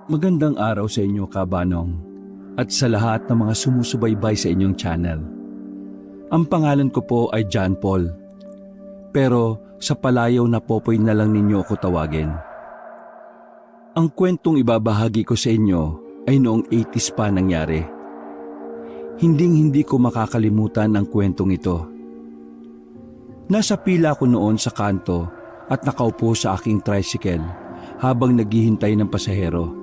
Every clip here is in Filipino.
Magandang araw sa inyo, Kabanong, at sa lahat ng mga sumusubaybay sa inyong channel. Ang pangalan ko po ay John Paul, pero sa palayaw na Popoy na lang ninyo ako tawagin. Ang kwentong ibabahagi ko sa inyo ay noong 80s pa nangyari. Hinding-hindi ko makakalimutan ang kwentong ito. Nasa pila ko noon sa kanto at nakaupo sa aking tricycle habang naghihintay ng pasahero.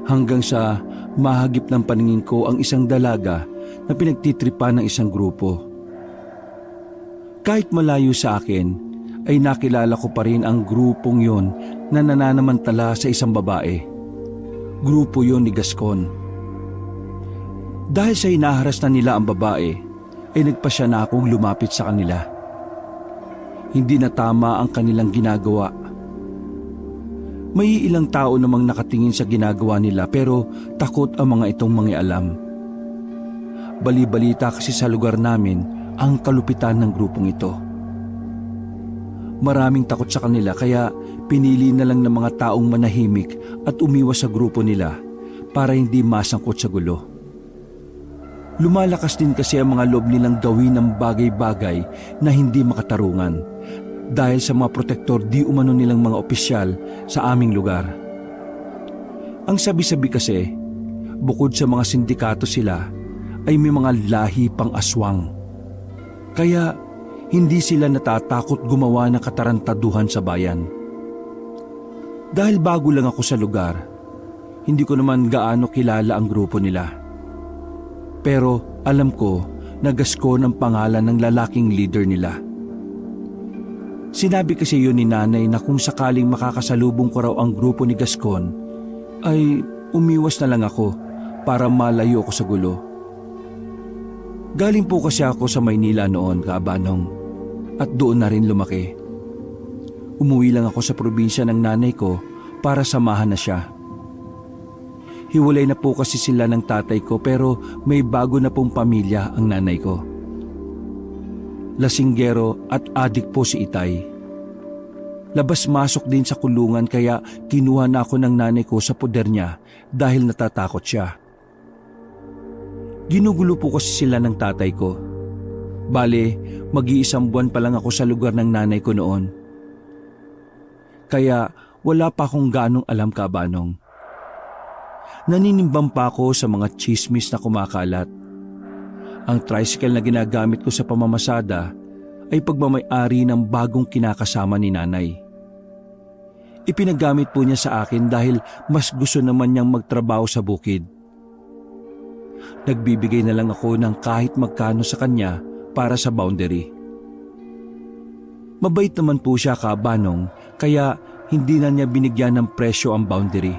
Hanggang sa mahagip ng paningin ko ang isang dalaga na pinagtitripan ng isang grupo. Kahit malayo sa akin, ay nakilala ko pa rin ang grupong yon na nananamantala sa isang babae. Grupo yon ni Gascon. Dahil sa inaharas na nila ang babae, ay nagpasya na akong lumapit sa kanila. Hindi na tama ang kanilang ginagawa. May ilang tao namang nakatingin sa ginagawa nila pero takot ang mga itong mangialam. Bali-balita kasi sa lugar namin ang kalupitan ng grupong ito. Maraming takot sa kanila kaya pinili na lang ng mga taong manahimik at umiwas sa grupo nila para hindi masangkot sa gulo. Lumalakas din kasi ang mga loob nilang gawin ng bagay-bagay na hindi makatarungan dahil sa mga protektor di umano nilang mga opisyal sa aming lugar. Ang sabi-sabi kasi, bukod sa mga sindikato sila, ay may mga lahi pang aswang. Kaya hindi sila natatakot gumawa ng katarantaduhan sa bayan. Dahil bago lang ako sa lugar, hindi ko naman gaano kilala ang grupo nila. Pero alam ko na Gascon ang pangalan ng lalaking leader nila. Sinabi kasi yun ni nanay na kung sakaling makakasalubong ko raw ang grupo ni Gascon, ay umiwas na lang ako para malayo ako sa gulo. Galing po kasi ako sa Maynila noon, Kabanong, at doon na rin lumaki. Umuwi lang ako sa probinsya ng nanay ko para samahan na siya. Hiwalay na po kasi sila ng tatay ko pero may bago na pong pamilya ang nanay ko. Lasinggero at adik po si Itay. Labas-masok din sa kulungan kaya kinuha na ako ng nanay ko sa poder niya dahil natatakot siya. Ginugulo po kasi sila ng tatay ko. Bale, mag-iisang buwan pa lang ako sa lugar ng nanay ko noon. Kaya wala pa akong ganong alam, Kabanong. Naninimbang pa ako sa mga chismis na kumakalat. Ang tricycle na ginagamit ko sa pamamasada ay pagmamay-ari ng bagong kinakasama ni nanay. Ipinagamit po niya sa akin dahil mas gusto naman niyang magtrabaho sa bukid. Nagbibigay na lang ako ng kahit magkano sa kanya para sa boundary. Mabait naman po siya, Kabanong, kaya hindi na niya binigyan ng presyo ang boundary.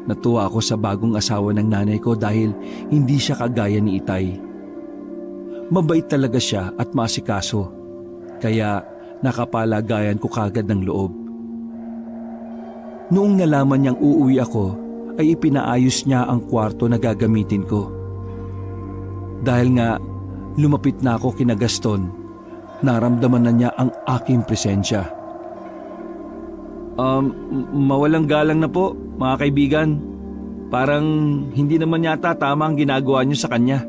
Natuwa ako sa bagong asawa ng nanay ko dahil hindi siya kagaya ni Itay. Mabait talaga siya at maasikaso, kaya nakapalagayan ko kagad ng loob. Noong nalaman niyang uuwi ako, ay ipinaayos niya ang kwarto na gagamitin ko. Dahil nga lumapit na ako kina Gaston, naramdaman na niya ang aking presensya. Mawalang galang na po, mga kaibigan. Parang hindi naman yata tama ang ginagawa niyo sa kanya.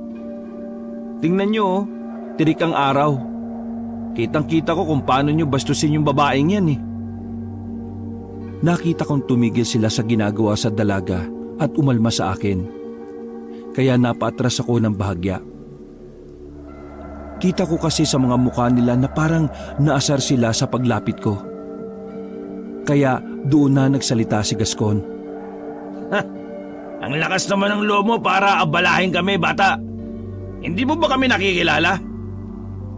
Tingnan niyo, tirik ang araw. Kitang-kita ko kung paano niyo bastusin yung babaeng yan eh. Nakita kong tumigil sila sa ginagawa sa dalaga at umalma sa akin. Kaya napaatras ako ng bahagya. Kita ko kasi sa mga mukha nila na parang naasar sila sa paglapit ko. Kaya doon na nagsalita si Gascon. Ang lakas naman ng loob mo para abalahin kami, bata. Hindi mo ba kami nakikilala?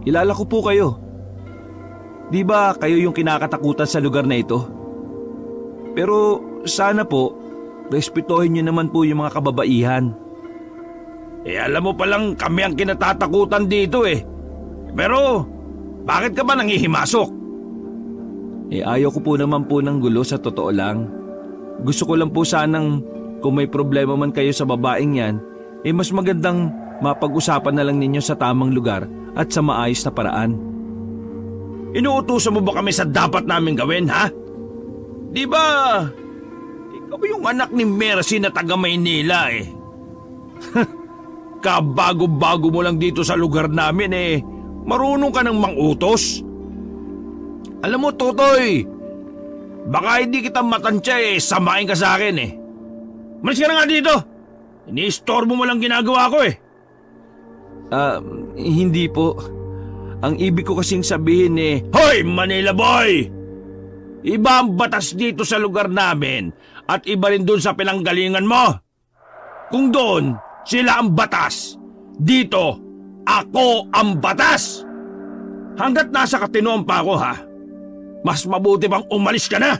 Kilala ko po kayo. Di ba kayo yung kinakatakutan sa lugar na ito? Pero sana po, respetuhin niyo naman po yung mga kababaihan. Alam mo palang kami ang kinatatakutan dito eh. Pero, bakit ka ba nangihimasok? Ayaw ko po naman po ng gulo sa totoo lang. Gusto ko lang po sanang kung may problema man kayo sa babaeng yan, mas magandang mapag-usapan na lang ninyo sa tamang lugar at sa maayos na paraan. Inuutusan mo ba kami sa dapat namin gawin, ha? Di ba Ikaw yung anak ni Mercy na taga Maynila eh. Kabago-bago mo lang dito sa lugar namin eh. Marunong ka ng mangutos. Alam mo, Totoy, baka hindi kita matansya eh, samain ka sa akin eh. Malis ka na nga dito. Ini-istorbo mo lang ginagawa ko eh. Hindi po. Ang ibig ko kasing sabihin eh... Hoy, Manila boy! Iba ang batas dito sa lugar namin at iba rin doon sa pinanggalingan mo. Kung doon, sila ang batas. Dito, ako ang batas. Hanggat nasa katinoan pa ako ha, mas mabuti bang umalis ka na?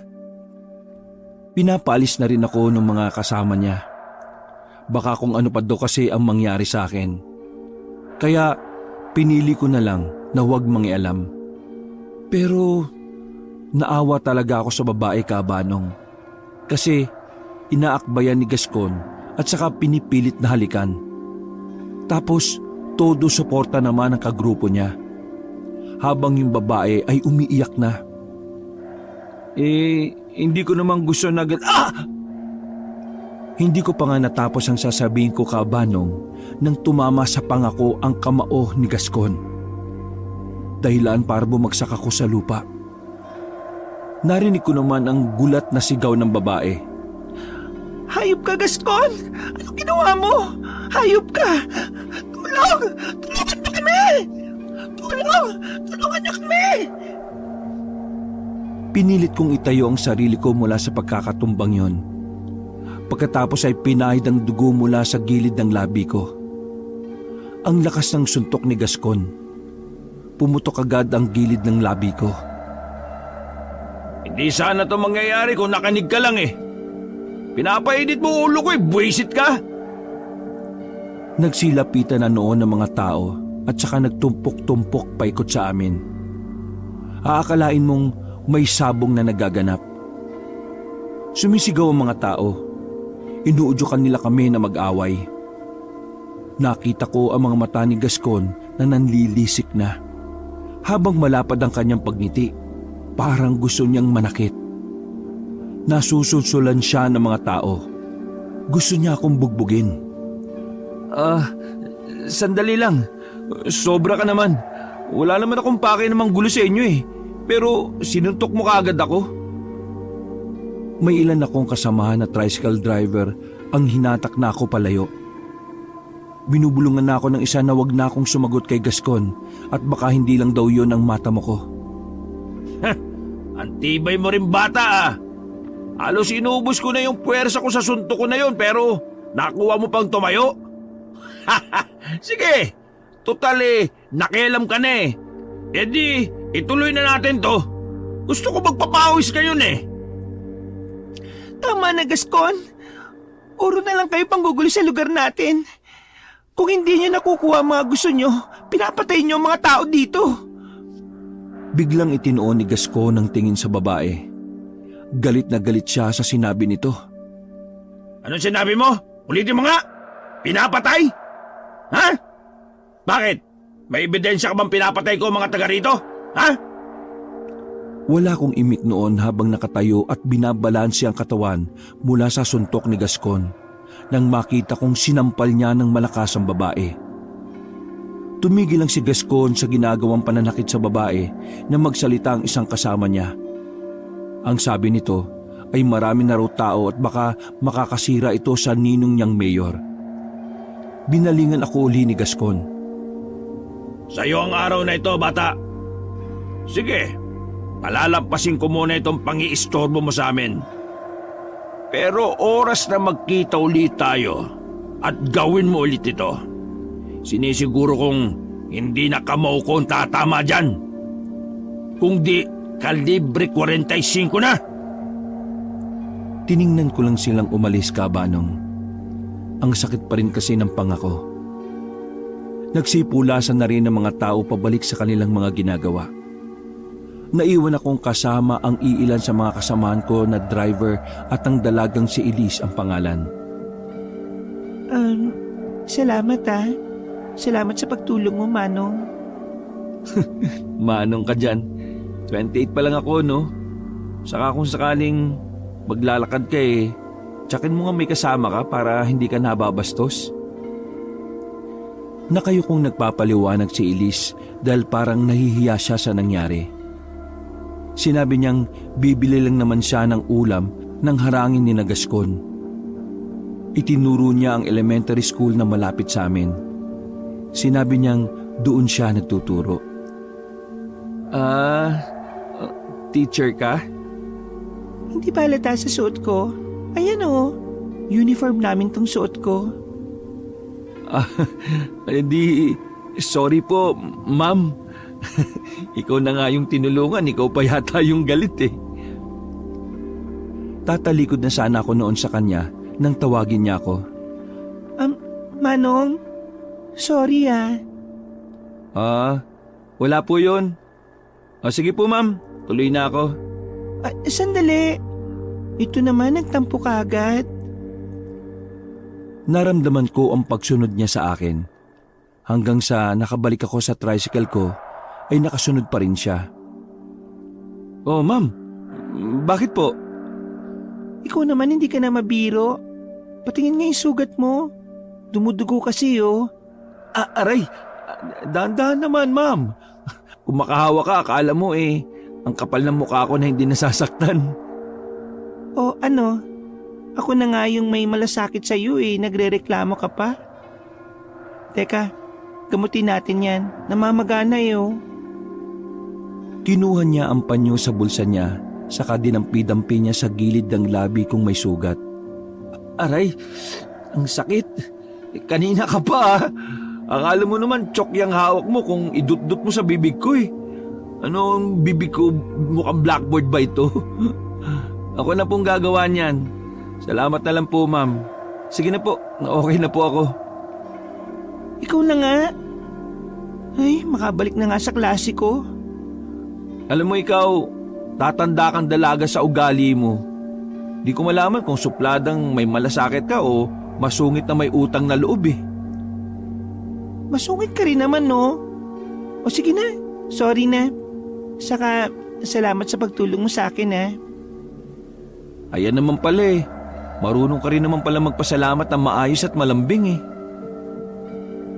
Pinapaalis na rin ako ng mga kasama niya. Baka kung ano pa daw kasi ang mangyari sa akin. Kaya pinili ko na lang na huwag mangialam. Pero naawa talaga ako sa babae, Kabanong. Kasi inaakbayan ni Gascon at saka pinipilit na halikan. Tapos todo suporta naman ang kagrupo niya. Habang yung babae ay umiiyak na. Hindi ko naman gusto na Hindi ko pa nga natapos ang sasabihin ko, Kabanong, nang tumama sa pangako ang kamao ni Gascon. Dahilan para bumagsak ako sa lupa. Narinig ko naman ang gulat na sigaw ng babae. Hayop ka, Gascon! Ano ginawa mo? Hayop ka! Tulong! Tulungan mo kami! Tulong! Tulungan niyo kami! Pinilit kong itayo ang sarili ko mula sa pagkakatumbang yon. Pagkatapos ay pinahid ang dugo mula sa gilid ng labi ko. Ang lakas ng suntok ni Gascon. Pumutok agad ang gilid ng labi ko. Hindi sana to mangyayari kung nakanig ka lang eh. Pinapainit mo ulo ko eh, buwisit ka. Nagsilapitan na noon ng mga tao at saka nagtumpok-tumpok paikot sa amin. Aakalain mong may sabong na nagaganap. Sumisigaw ang mga tao. Inuudyokan nila kami na mag-away. Nakita ko ang mga mata ni Gascon na nanlilisik na. Habang malapad ang kanyang pagngiti, parang gusto niyang manakit. Nasusulsulan siya ng mga tao. Gusto niya akong bugbugin. Sandali lang. Sobra ka naman. Wala naman akong pake namang gulo sa inyo eh. Pero sinuntok mo kaagad ako. May ilan akong kasamahan na tricycle driver ang hinatak na ako palayo. Binubulungan na ako ng isa na wag na akong sumagot kay Gascon at baka hindi lang daw yon ang mata mo ko. Antibay mo rin bata ah. Halos inubos ko na yung puwersa ko sa suntok ko na yon pero nakuha mo pang tumayo. Sige, total nakialam ka na eh. E di, ituloy na natin to. Gusto ko magpapawis kayo eh. Tama na, Gascon. Puro na lang kayo panggugulo sa lugar natin. Kung hindi niyo nakukuha ang mga gusto niyo, pinapatay niyo ang mga tao dito. Biglang itinoon ni Gascon ang tingin sa babae. Galit na galit siya sa sinabi nito. Anong sinabi mo? Ulitin mo nga! Pinapatay? Ha? Bakit? May ebidensya ka bang pinapatay ko ang mga taga rito? Ha? Wala akong imik noon habang nakatayo at binabalansi ang katawan mula sa suntok ni Gascon nang makita kong sinampal niya ng malakas ang babae. Tumigil lang si Gascon sa ginagawang pananakit sa babae na magsalita ang isang kasama niya. Ang sabi nito ay marami na raw tao at baka makakasira ito sa ninong niyang mayor. Binalingan ako uli ni Gascon. Sa'yo ang araw na ito, bata. Sige, palalampasin ko muna itong pang-iistorbo mo sa amin. Pero oras na magkita ulit tayo at gawin mo ulit ito. Sinisiguro kong hindi na kamao ko ang tatama dyan. Kung di, kalibre 45 na. Tiningnan ko lang silang umalis, Kabanong. Ang sakit pa rin kasi ng pangako. Nagsipulasan na rin ang mga tao pabalik sa kanilang mga ginagawa. Naiwan akong kasama ang iilan sa mga kasamahan ko na driver at ang dalagang si Elise ang pangalan. Salamat ah. Salamat sa pagtulong mo, Manong. Manong ka dyan. 28 pa lang ako, no? Saka kung sakaling maglalakad ka Tsakin mo nga may kasama ka para hindi ka nababastos. Nakayukong nagpapaliwanag si Elise dahil parang nahihiya siya sa nangyari. Sinabi niyang bibili lang naman siya ng ulam nang harangin ni Gascon. Itinuro niya ang elementary school na malapit sa amin. Sinabi niyang doon siya nagtuturo. Teacher ka? Hindi ba halata sa suot ko? Ayan o, uniform namin tong suot ko. Sorry po, ma'am. Ikaw na nga yung tinulungan, ikaw pa yata yung galit eh. Tatalikod na sana ako noon sa kanya nang tawagin niya ako. Manong, sorry Wala po yun. Sige po ma'am, tuloy na ako. Sandali. Ito naman, nagtampo ka agad. Naramdaman ko ang pagsunod niya sa akin. Hanggang sa nakabalik ako sa tricycle ko, ay nakasunod pa rin siya. Oh ma'am, bakit po? Ikaw naman hindi ka na mabiro. Patingin nga yung sugat mo. Dumudugo kasi Aray, dahan-dahan naman ma'am. Kung makahawa ka, akala mo ang kapal ng mukha ko na hindi nasasaktan. Ako na nga yung may malasakit sa iyo nagrereklamo ka pa. Teka, gamutin natin yan. Namamagana Kinuha niya ang panyo sa bulsa niya, saka dinampi-dampi niya sa gilid ng labi kung may sugat. Aray, ang sakit. Kanina ka pa Akala mo naman chok yung hawak mo kung idut-dut mo sa bibig ko Ano ang bibig ko, mukhang blackboard ba ito? Ako na pong gagawa niyan. Salamat na lang po, ma'am. Sige na po, okay na po ako. Ikaw na nga. Ay, makabalik na nga sa klase ko. Alam mo ikaw, tatanda kang dalaga sa ugali mo. Di ko malaman kung supladang may malasakit ka o masungit na may utang na loob Masungit ka rin naman, no? O sige na, sorry na. Saka, salamat sa pagtulong mo sa akin, Ayan naman pala Marunong ka rin naman pala magpasalamat ng maayos at malambing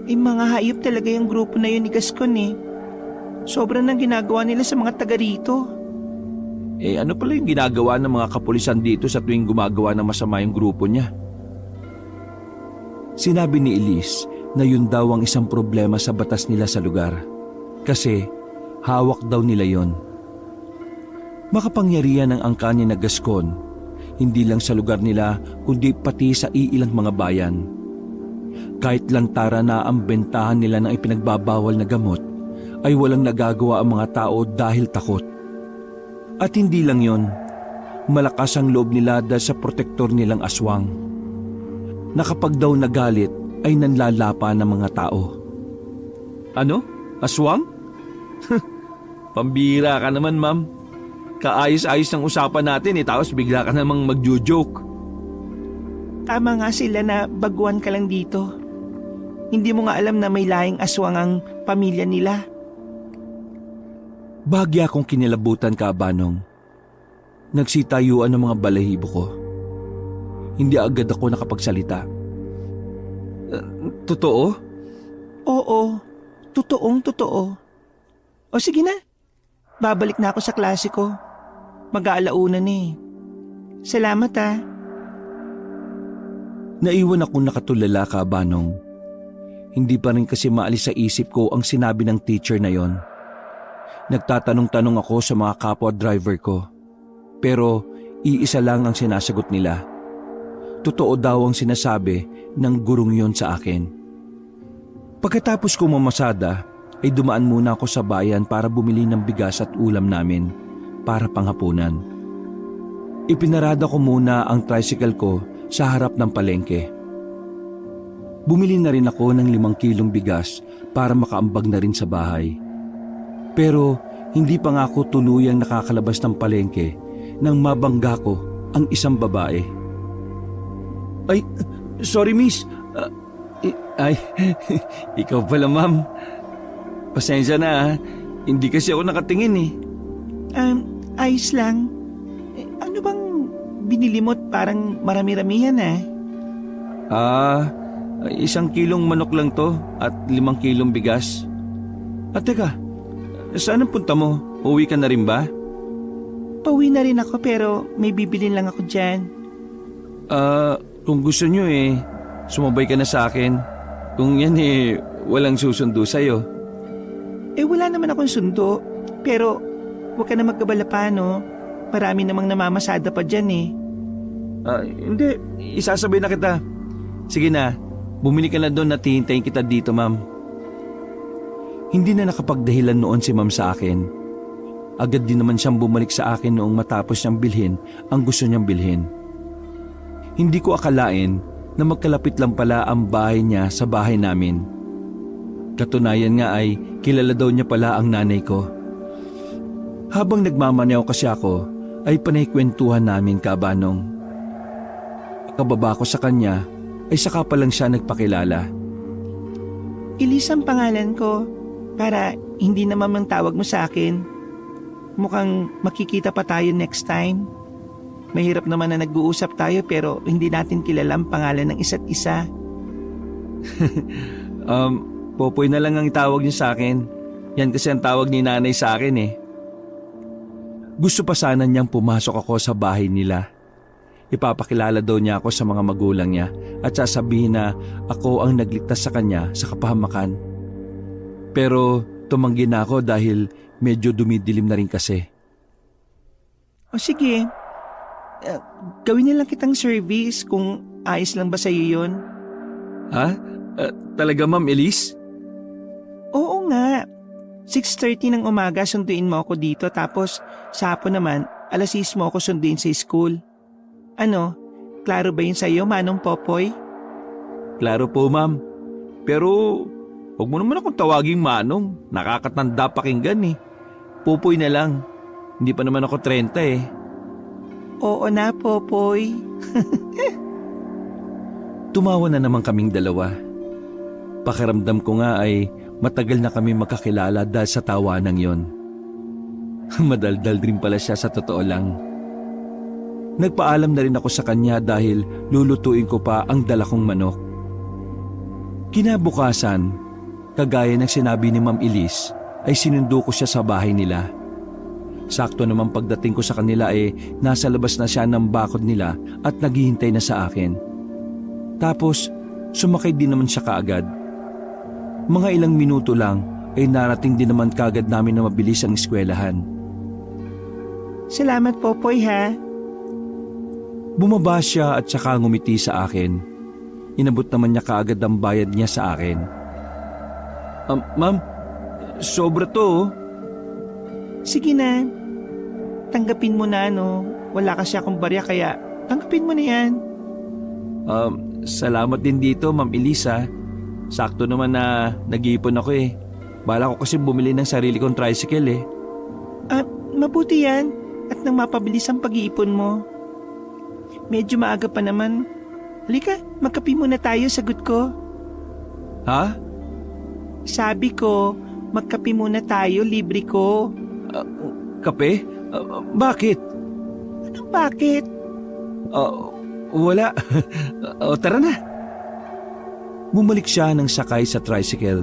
Mga hayop talaga yung grupo na yun ni Gascon Sobrang nang ginagawa nila sa mga taga rito. Ano pala yung ginagawa ng mga kapulisan dito sa tuwing gumagawa ng masama yung grupo niya? Sinabi ni Elise na yun daw ang isang problema sa batas nila sa lugar. Kasi hawak daw nila yon. Makapangyarihan ang angka ni Gascon, hindi lang sa lugar nila kundi pati sa iilang mga bayan. Kahit lantara na ang bentahan nila ng ipinagbabawal na gamot, ay walang nagagawa ang mga tao dahil takot. At hindi lang yon, malakas ang loob nila dahil sa protektor nilang aswang. Na kapag daw nagalit ay nanlalapa ng mga tao. Ano? Aswang? Pambira ka naman, ma'am. Kaayos-ayos ng usapan natin tapos bigla ka namang magjo-joke. Tama nga sila na baguhan ka lang dito. Hindi mo nga alam na may lahing aswang ang pamilya nila. Bahagya akong kinilabutan ka, Banong. Nagsitayuan ng mga balahibo ko. Hindi agad ako nakapagsalita. Totoo? Oo, totoong totoo. O sige na, babalik na ako sa klase ko. Mag-aalauna na Salamat Naiwan akong nakatulala ka, Banong. Hindi pa rin kasi maalis sa isip ko ang sinabi ng teacher na yon. Nagtatanong-tanong ako sa mga kapwa driver ko. Pero iisa lang ang sinasagot nila. Totoo daw ang sinasabi ng gurong yon sa akin. Pagkatapos ko mamasada, ay dumaan muna ako sa bayan para bumili ng bigas at ulam namin para panghapunan. Ipinarada ko muna ang tricycle ko sa harap ng palengke. Bumili na rin ako ng 5 kilong bigas para makaambag na rin sa bahay. Pero hindi pa nga ako tuluyang nakakalabas ng palengke nang mabangga ko ang isang babae. Ay, sorry miss. Ikaw pala ma'am. Pasensya na hindi kasi ako nakatingin Ayos lang. Ano bang binili mo parang marami-ramihan Ah, 1 kilong manok lang to at 5 kilong bigas. At teka, saan ang punta mo? Uwi ka na rin ba? Pauwi na rin ako pero may bibilin lang ako dyan. Kung gusto nyo sumabay ka na sa akin. Kung yan walang susundo sa'yo. Wala naman akong sundo. Pero huwag ka na magkabala pa, no? Marami namang namamasada pa dyan Hindi, isasabay na kita. Sige na, bumili ka na doon at hihintayin kita dito, ma'am. Hindi na nakapagdahilan noon si ma'am sa akin. Agad din naman siyang bumalik sa akin noong matapos niyang bilhin ang gusto niyang bilhin. Hindi ko akalain na magkalapit lang pala ang bahay niya sa bahay namin. Katunayan nga ay kilala daw niya pala ang nanay ko. Habang nagmamaneho kasi ako ay panay-kwentuhan namin kabanong. Kababa ko sa kanya ay saka pa lang siya nagpakilala. Elise ang pangalan ko para hindi naman ang tawag mo sa akin. Mukhang makikita pa tayo next time. Mahirap naman na nag-uusap tayo pero hindi natin kilala ang pangalan ng isa't isa. Popoy na lang ang tawag niyo sa akin. Yan kasi ang tawag ni nanay sa akin Gusto pa sana niyang pumasok ako sa bahay nila. Ipapakilala daw niya ako sa mga magulang niya at sasabihin na ako ang nagligtas sa kanya sa kapahamakan. Pero tumanggi na ako dahil medyo dumidilim na rin kasi. O sige, gawin na lang kitang service kung ayos lang ba sa'yo yun. Ha? Talaga, Ma'am Elise? Oo nga. 6:30 ng umaga sunduin mo ako dito tapos sa hapon naman 6:00 mo ako sunduin sa school. Ano, klaro ba yun sa'yo, Manong Popoy? Klaro po, Ma'am. Pero huwag mo naman akong tawaging Manong. Nakakatanda pakinggan Popoy na lang. Hindi pa naman ako 30 Oo na, Popoy. Tumawa na naman kaming dalawa. Pakiramdam ko nga ay matagal na kami magkakilala dahil sa tawanang yon. Madaldal rin pala siya sa totoo lang. Nagpaalam na rin ako sa kanya dahil lulutuin ko pa ang dala kong manok. Kinabukasan, kagaya ng sinabi ni Ma'am Elise, ay sinundo ko siya sa bahay nila. Sakto naman pagdating ko sa kanila nasa labas na siya ng bakod nila at naghihintay na sa akin. Tapos, sumakay din naman siya kaagad. Mga ilang minuto lang ay narating din naman kaagad namin na mabilis ang eskwelahan. Salamat, Popoy, ha? Bumaba siya at saka ngumiti sa akin. Inabot naman niya kaagad ang bayad niya sa akin. Ma'am, sobra to. Sige na. Tanggapin mo na, Wala kasi akong barya kaya tanggapin mo na yan. Salamat din dito, Ma'am Elisa. Sakto naman na nag-iipon ako Bala ko kasi bumili ng sarili kong tricycle Mabuti yan at nang mapabilis ang pag-iipon mo. Medyo maaga pa naman. Halika, magkape muna tayo, sagot ko. Ha? Sabi ko, magkape muna tayo, libre ko. Kape? Bakit? Anong bakit? Wala. Tara na. Bumalik siya nang sakay sa tricycle.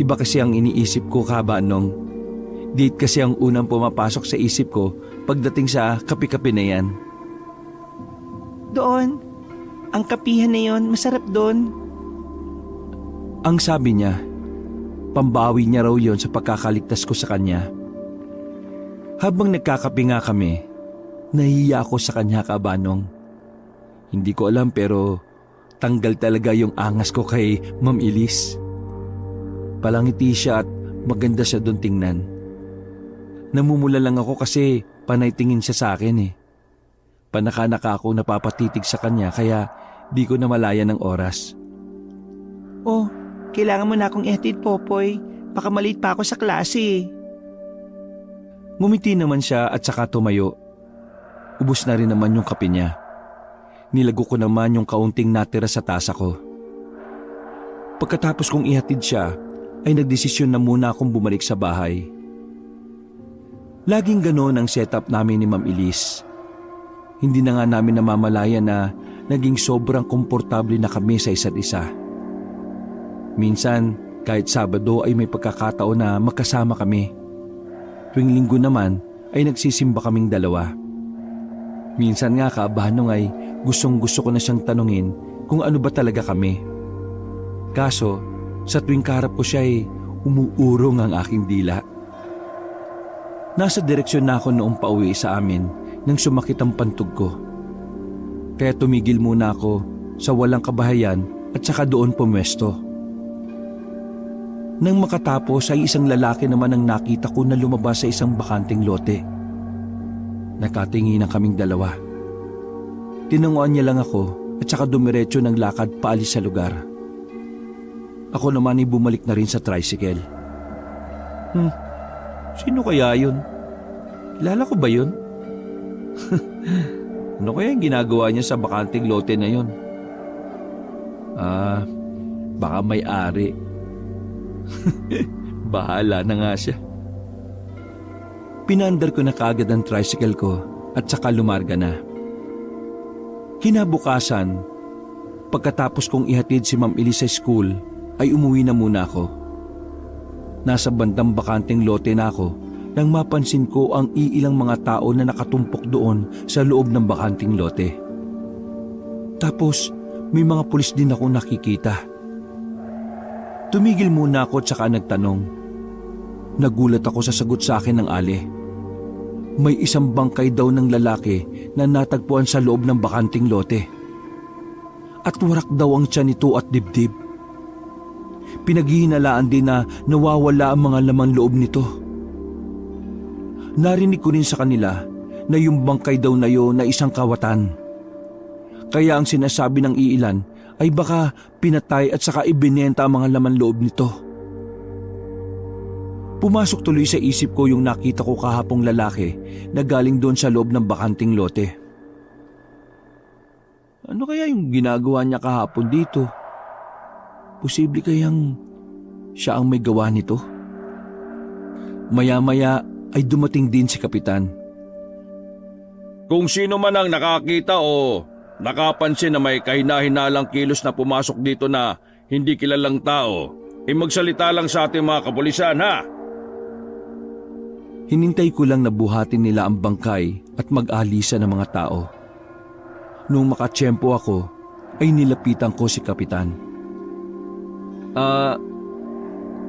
Iba kasi ang iniisip ko kabanong. Date kasi ang unang pumapasok sa isip ko pagdating sa kape-kape na yan. Doon. Ang kapihan na yon, masarap doon. Ang sabi niya, pambawi niya raw yon sa pagkakaligtas ko sa kanya. Habang nagkakape nga kami, nahihiya ako sa kanya kabanong. Hindi ko alam pero tanggal talaga yung angas ko kay Ma'am Elise. Palangiti siya at maganda siya doon tingnan. Namumula lang ako kasi panay tingin siya sa akin Panaka-naka ako napapatitig sa kanya kaya di ko na malaya ng oras. Oh, kailangan mo na akong ihatid, Popoy. Baka maliit pa ako sa klase. Ngumiti naman siya at saka tumayo. Ubus na rin naman yung kape niya. Nilago ko naman yung kaunting natira sa tasa ko. Pagkatapos kong ihatid siya, ay nagdesisyon na muna akong bumalik sa bahay. Laging ganoon ang setup namin ni Ma'am Elise. Hindi na nga namin namamalayan na naging sobrang komportable na kami sa isa't isa. Minsan, kahit Sabado ay may pagkakataon na magkasama kami. Tuwing Linggo naman ay nagsisimba kaming dalawa. Minsan nga kaabahan nung ay gustong-gusto ko na siyang tanungin kung ano ba talaga kami. Kaso, sa tuwing kaharap ko siya ay umuurong ang aking dila. Nasa direksyon na ako noong pauwi sa amin nang sumakit ang pantog ko. Kaya tumigil muna ako sa walang kabahayan at saka doon pumwesto. Nang makatapos ay isang lalaki naman ang nakita ko na lumabas sa isang bakanting lote. Nakatinginan kaming dalawa. Tinanguan niya lang ako at saka dumiretso ng lakad paalis sa lugar. Ako naman ay bumalik na rin sa tricycle. Sino kaya yun? Kilala ko ba yun? Ano kaya yung ginagawa niya sa bakanting lote na yun? Baka may-ari. Bahala na nga siya. Pinandar ko na kaagad ang tricycle ko at saka lumarga na. Kinabukasan, pagkatapos kong ihatid si Ma'am Elise sa school, ay umuwi na muna ako. Nasa bandang bakanting lote na ako nang mapansin ko ang iilang mga tao na nakatumpok doon sa loob ng bakanting lote. Tapos may mga pulis din ako nakikita. Tumigil muna ako at saka nagtanong. Nagulat ako sa sagot sa akin ng ale. May isang bangkay daw ng lalaki na natagpuan sa loob ng bakanting lote. At warak daw ang tiyan nito at dibdib. Pinaghihinalaan din na nawawala ang mga laman loob nito. Narinig ko rin sa kanila na yung bangkay daw na yun na isang kawatan. Kaya ang sinasabi ng iilan ay baka pinatay at saka ibinenta ang mga laman loob nito. Pumasok tuloy sa isip ko yung nakita ko kahapong lalaki na galing doon sa loob ng bakanting lote. Ano kaya yung ginagawa niya kahapon dito? Posible kayang siya ang may gawa nito? Maya-maya ay dumating din si Kapitan. Kung sino man ang nakakita o nakapansin na may kahina-hinalang kilos na pumasok dito na hindi kilalang tao, magsalita lang sa ating mga kapulisan, ha? Hinintay ko lang na buhatin nila ang bangkay at mag-alisa ng mga tao. Nung makatsyempo ako, ay nilapitan ko si Kapitan.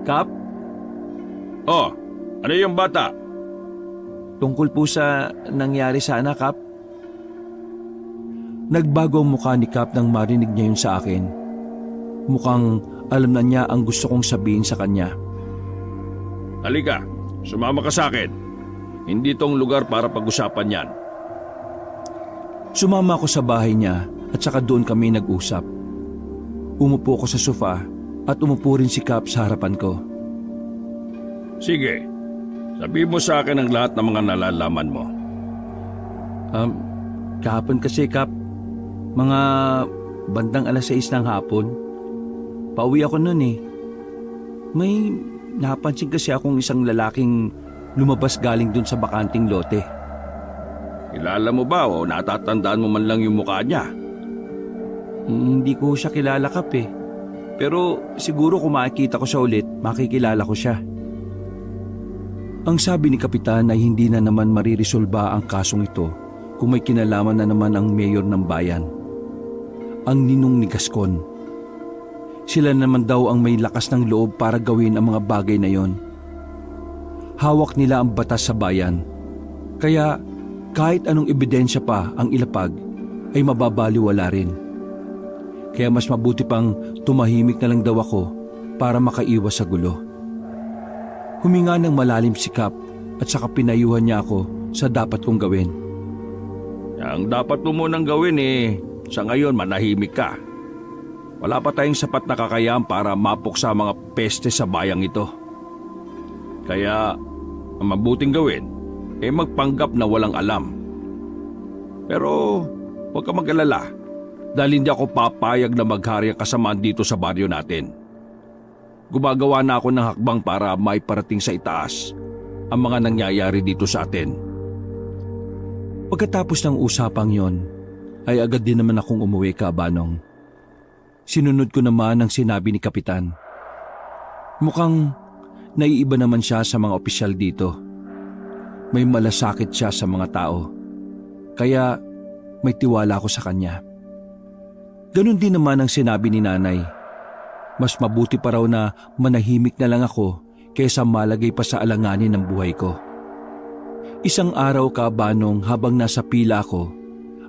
Kap? Oh, ano yung bata? Tungkol po sa nangyari sana, Kap. Nagbago ang mukha ni Kap nang marinig niya yun sa akin. Mukhang alam na niya ang gusto kong sabihin sa kanya. Halika, sumama ka sa akin. Hindi tong lugar para pag-usapan yan. Sumama ako sa bahay niya at saka doon kami nag-usap. Umupo ako sa sofa at umupo rin si Kap sa harapan ko. Sige, sabihin mo sa akin ang lahat ng mga nalalaman mo. Kahapon kasi, Kap, mga bandang 6:00 ng hapon. Pauwi ako noon eh. May napansin kasi akong isang lalaking lumabas galing dun sa bakanting lote. Kilala mo ba o natatandaan mo man lang yung mukha niya? Hindi ko siya kilala, Kap eh. Pero siguro kung makikita ko siya ulit, makikilala ko siya. Ang sabi ni Kapitan ay hindi na naman maririsolba ang kasong ito kung may kinalaman na naman ang mayor ng bayan, ang ninong ni Gascon. Sila naman daw ang may lakas ng loob para gawin ang mga bagay na yon. Hawak nila ang batas sa bayan, kaya kahit anong ebidensya pa ang ilapag ay mababaliwala rin. Kaya mas mabuti pang tumahimik na lang daw ako para makaiwas sa gulo. Huminga ng malalim si Kap at saka pinayuhan niya ako sa dapat kong gawin. Ang dapat mo munang gawin sa ngayon manahimik ka. Wala pa tayong sapat na kakayahan para mapuksa mga peste sa bayang ito. Kaya ang mabuting gawin magpanggap na walang alam. Pero huwag ka mag-alala dahil hindi ako papayag na maghari ang kasamaan dito sa baryo natin. Gumagawa na ako ng hakbang para maiparating sa itaas ang mga nangyayari dito sa atin. Pagkatapos ng usapang yon, ay agad din naman akong umuwi, Kabanong. Sinunod ko naman ang sinabi ni Kapitan. Mukhang naiiba naman siya sa mga opisyal dito. May malasakit siya sa mga tao. Kaya may tiwala ako sa kanya. Ganon din naman ang sinabi ni Nanay. Mas mabuti pa raw na manahimik na lang ako kaysa malagay pa sa alanganin ng buhay ko. Isang araw, Kabanong, habang nasa pila ako,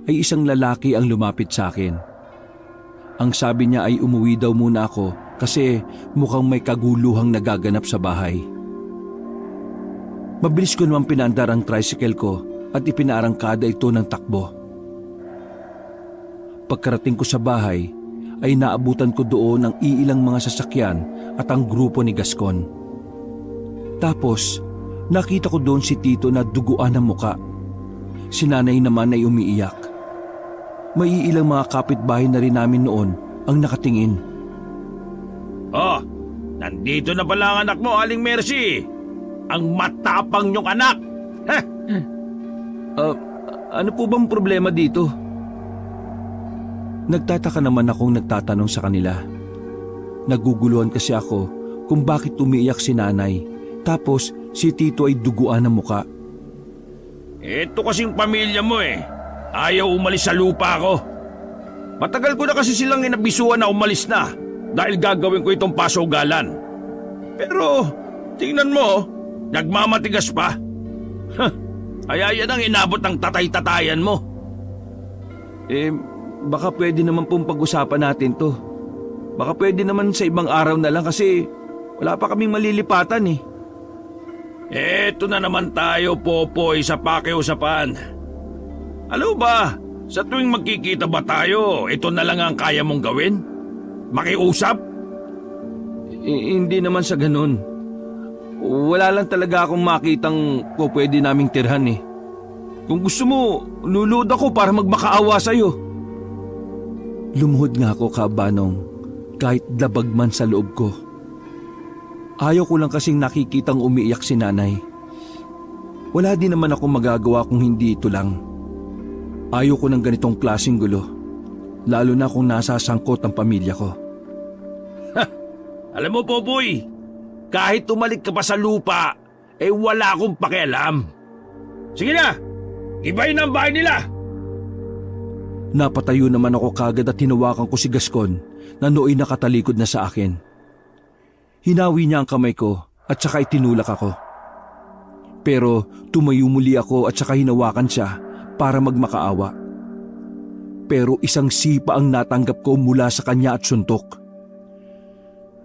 ay isang lalaki ang lumapit sa akin. Ang sabi niya ay umuwi daw muna ako kasi mukhang may kaguluhang nagaganap sa bahay. Mabilis ko naman pinandar ang tricycle ko at ipinarangkada ito ng takbo. Pagkarating ko sa bahay, ay naabutan ko doon ang iilang mga sasakyan at ang grupo ni Gascon. Tapos, nakita ko doon si Tito na duguan ang muka. Si Nanay naman ay umiiyak. May ilang mga kapitbahay na rin namin noon ang nakatingin. Oh, nandito na pala ang anak mo, Aling Mercy. Ang matapang niyong anak. Heh. Ano po bang problema dito? Nagtataka naman akong nagtatanong sa kanila. Naguguluhan kasi ako kung bakit umiiyak si Nanay, tapos si Tito ay duguan ng muka. Ito kasing pamilya mo eh. Ayaw umalis sa lupa ko. Matagal ko na kasi silang inabisuan na umalis na dahil gagawin ko itong pasugalan. Pero tingnan mo, nagmamatigas pa. Kaya yan ang inabot ng tatay-tatayan mo. Baka pwede naman pong pag-usapan natin to. Baka pwede naman sa ibang araw na lang kasi wala pa kaming malilipatan eh. Eto na naman tayo, Popoy, sa pakiusapan. Alam ba, sa tuwing magkikita ba tayo, ito na lang ang kaya mong gawin? Makiusap? Hindi naman sa ganun. Wala lang talaga akong makitang pwede naming tirhan eh. Kung gusto mo, lulod ako para magmakaawa sa'yo. Lumuhod nga ako, Kabanong, kahit labag man sa loob ko. Ayaw ko lang kasing nakikitang umiiyak si Nanay. Wala din naman ako magagawa kung hindi ito lang. Ayaw ko ng ganitong klaseng gulo, lalo na kung nasasangkot ang pamilya ko. Alam mo, Popoy, kahit tumalik ka pa sa lupa, wala akong pakialam. Sige na, ibahin ang bahay nila. Napatayo naman ako kagad at hinawakan ko si Gascon na nooy nakatalikod na sa akin. Hinawi niya ang kamay ko at saka itinulak ako. Pero tumayo muli ako at saka hinawakan siya para magmakaawa. Pero isang sipa ang natanggap ko mula sa kanya at suntok.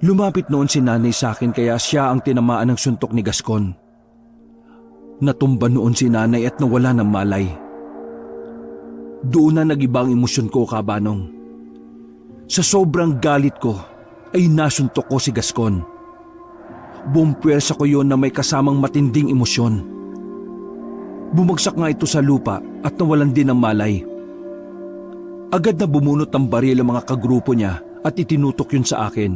Lumapit noon si Nanay sa akin kaya siya ang tinamaan ng suntok ni Gascon. Natumba noon si Nanay at nawala ng malay. Doon na nag-iba ang emosyon ko, Kabanong. Sa sobrang galit ko, ay nasuntok ko si Gascon. Buong puwersa ko yon na may kasamang matinding emosyon. Bumagsak nga ito sa lupa at nawalan din ng malay. Agad na bumunot ng baril ang mga kagrupo niya at itinutok yun sa akin.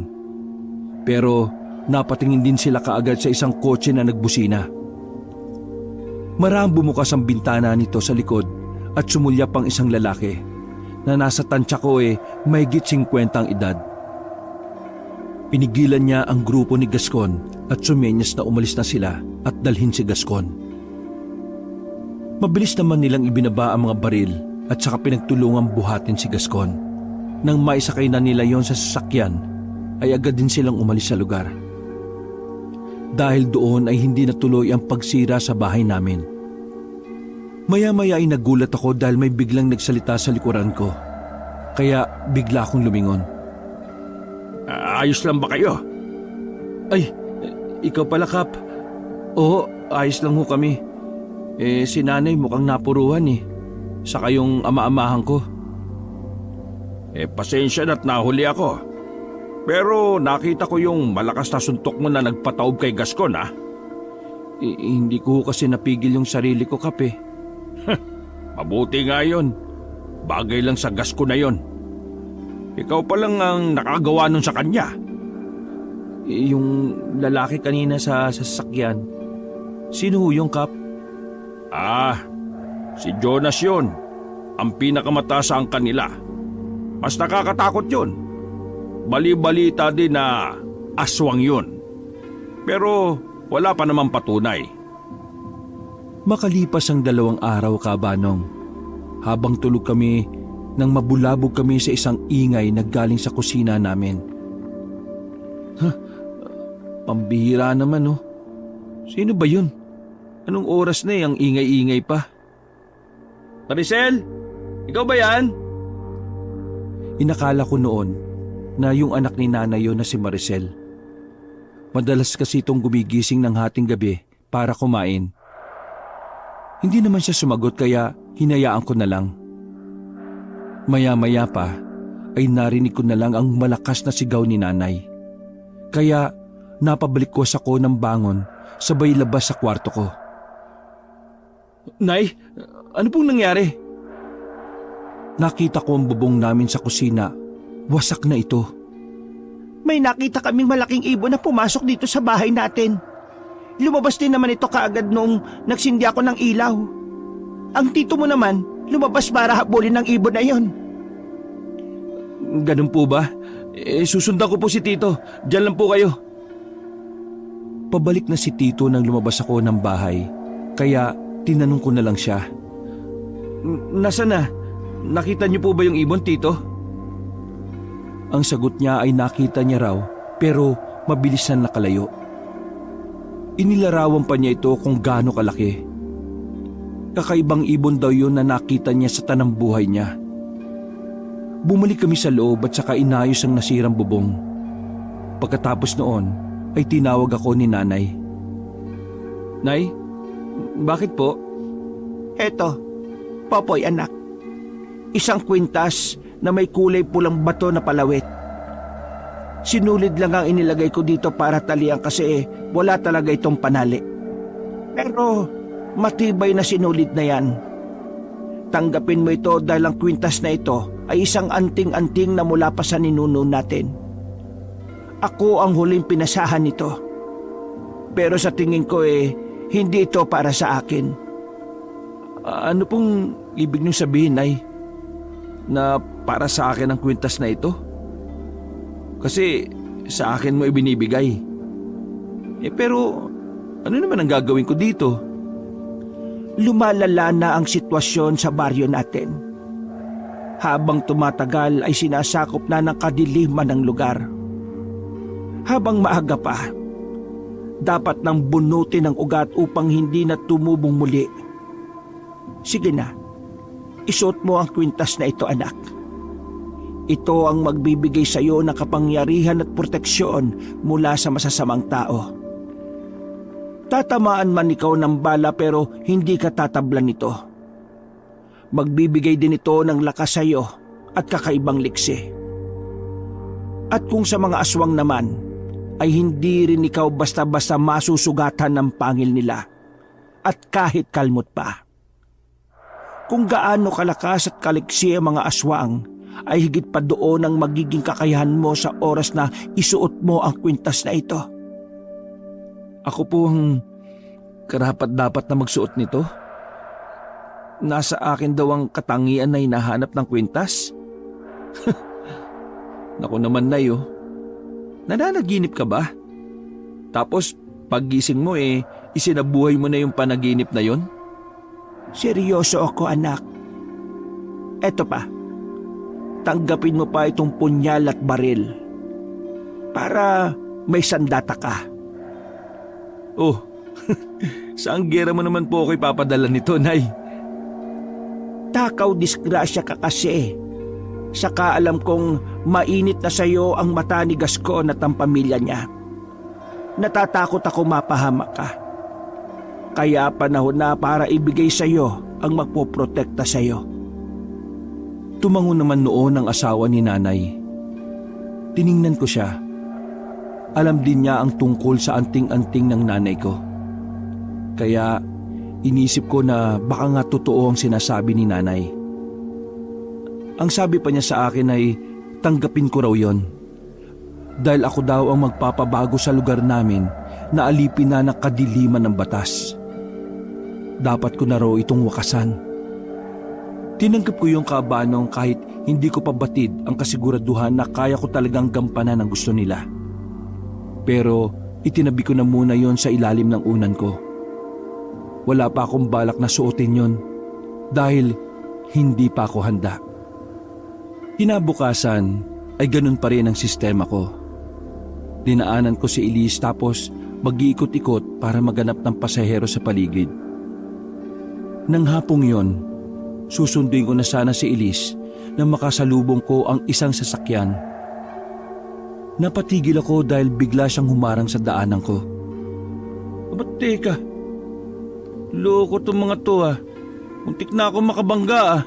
Pero napatingin din sila kaagad sa isang kotse na nagbusina. Marahang bumukas ang bintana nito sa likod at sumulyap ang isang lalaki na nasa tansya ko mahigit 50 ang edad. Pinigilan niya ang grupo ni Gascon at sumenyas na umalis na sila at dalhin si Gascon. Mabilis naman nilang ibinaba ang mga baril at saka pinagtulungang buhatin si Gascon. Nang maisakay na nila yon sa sasakyan, ay agad din silang umalis sa lugar. Dahil doon ay hindi natuloy ang pagsira sa bahay namin. Maya-maya ay nagulat ako dahil may biglang nagsalita sa likuran ko. Kaya bigla akong lumingon. Ayos lang ba kayo? Ay, ikaw pala, Kap. Oo, ayos lang ho kami. Si Nanay mukhang napuruhan Saka yung ama-amahan ko. Pasensya na't nahuli ako. Pero nakita ko yung malakas na suntok mo na nagpataob kay Gascon, ha? Hindi ko kasi napigil yung sarili ko, Kap Mabuti nga yun. Bagay lang sa Gascon na yon. Ikaw pa lang ang nakagawa nun sa kanya. Yung lalaki kanina sa sasakyan, sino ho yung, Kap? Si Jonas yun. Ang pinakamataas sa angkan nila. Mas nakakatakot yun. Bali-balita din na aswang yun. Pero wala pa namang patunay. Makalipas ang 2 araw, Kabanong, habang tulog kami nang mabulabog kami sa isang ingay na galing sa kusina namin. Pambihira naman, oh. Sino ba yun? Anong oras na ang ingay-ingay pa? Maricel, ikaw ba yan? Inakala ko noon na yung anak ni nanay yun na si Maricel. Madalas kasi itong gumigising ng hating gabi para kumain. Hindi naman siya sumagot kaya hinayaan ko na lang. Maya-maya pa ay narinig ko na lang ang malakas na sigaw ni nanay. Kaya napabalik ko sa ko ng bangon sabay labas sa kwarto ko. Nay, ano pong nangyari? Nakita ko ang bubong namin sa kusina. Wasak na ito. May nakita kaming malaking ibon na pumasok dito sa bahay natin. Lumabas din naman ito kaagad nung nagsindi ako ng ilaw. Ang tito mo naman, lumabas para habulin ng ibon na yon. Ganun po ba? Susundan ko po si Tito. Diyan lang po kayo. Pabalik na si Tito nang lumabas ako ng bahay. Kaya tinanong ko na lang siya. Nasaan na? Nakita niyo po ba yung ibon, Tito? Ang sagot niya ay nakita niya raw pero mabilis na nakalayo. Inilarawan pa niya ito kung gaano kalaki. Kakaibang ibon daw yun na nakita niya sa tanang buhay niya. Bumalik kami sa loob at saka inayos ang nasirang bubong. Pagkatapos noon ay tinawag ako ni nanay. Nay, bakit po? Eto, Popoy anak. Isang kwintas na may kulay pulang bato na palawit. Sinulid lang ang inilagay ko dito para talian kasi wala talaga itong panali. Pero matibay na sinulid na yan. Tanggapin mo ito dahil ang kwintas na ito ay isang anting-anting na mula pa sa ninuno natin. Ako ang huling pinasahan nito. Pero sa tingin ko hindi ito para sa akin. Ano pong ibig niyong sabihin, Nay? Na para sa akin ang kwintas na ito? Kasi sa akin mo ibinibigay. Pero ano naman ang gagawin ko dito? Lumalala na ang sitwasyon sa baryo natin. Habang tumatagal ay sinasakop na ng kadiliman ng lugar. Habang maaga pa, dapat nang bunutin ang ugat upang hindi na tumubong muli. Sige na, isuot mo ang kwintas na ito, anak. Ito ang magbibigay sa iyo ng kapangyarihan at proteksyon mula sa masasamang tao. Tatamaan man ikaw ng bala pero hindi ka tatablan nito. Magbibigay din ito ng lakas sa iyo at kakaibang liksi. At kung sa mga aswang naman, ay hindi rin ikaw basta-basta masusugatan ng pangil nila at kahit kalmot pa. Kung gaano kalakas at kaliksi ang mga aswang, ay higit pa doon ang magiging kakayahan mo sa oras na isuot mo ang kwintas na ito. Ako po ang karapat-dapat na magsuot nito? Nasa akin daw ang katangian na hinahanap ng kwintas? Naku naman, Nay, oh. Nananaginip ka ba? Tapos paggising mo isinabuhay mo na yung panaginip na yon? Seryoso ako, anak. Eto pa, tanggapin mo pa itong punyal at baril para may sandata ka. Oh, saan gera mo naman po ako ipapadala nito, Nay? Takaw disgrasya ka kasi. Saka alam kong mainit na sa'yo ang mata ni Gascon at ang pamilya niya. Natatakot ako mapahamak ka. Kaya panahon na para ibigay sa'yo ang magpoprotekta sa'yo. Tumango naman noon ang asawa ni nanay. Tiningnan ko siya. Alam din niya ang tungkol sa anting-anting ng nanay ko. Kaya inisip ko na baka nga totoo ang sinasabi ni nanay. Ang sabi pa niya sa akin ay tanggapin ko raw yon. Dahil ako daw ang magpapabago sa lugar namin na alipin na ng kadiliman ng batas. Dapat ko na raw itong wakasan. Tinanggap ko yung kabanong kahit hindi ko pa batid ang kasiguraduhan na kaya ko talagang gampanan ang gusto nila. Pero itinabi ko na muna yon sa ilalim ng unan ko. Wala pa akong balak na suotin yon dahil hindi pa ako handa. Kinabukasan ay ganun pa rin ang sistema ko. Dinaanan ko si Elise tapos mag-iikot-ikot para maganap ng pasahero sa paligid. Nang hapong yon, susunduin ko na sana si Elise na makasalubong ko ang isang sasakyan. Napatigil ako dahil bigla siyang humarang sa daanan ko. Aba teka, loko tong mga to ah. Muntik na ako makabangga ah.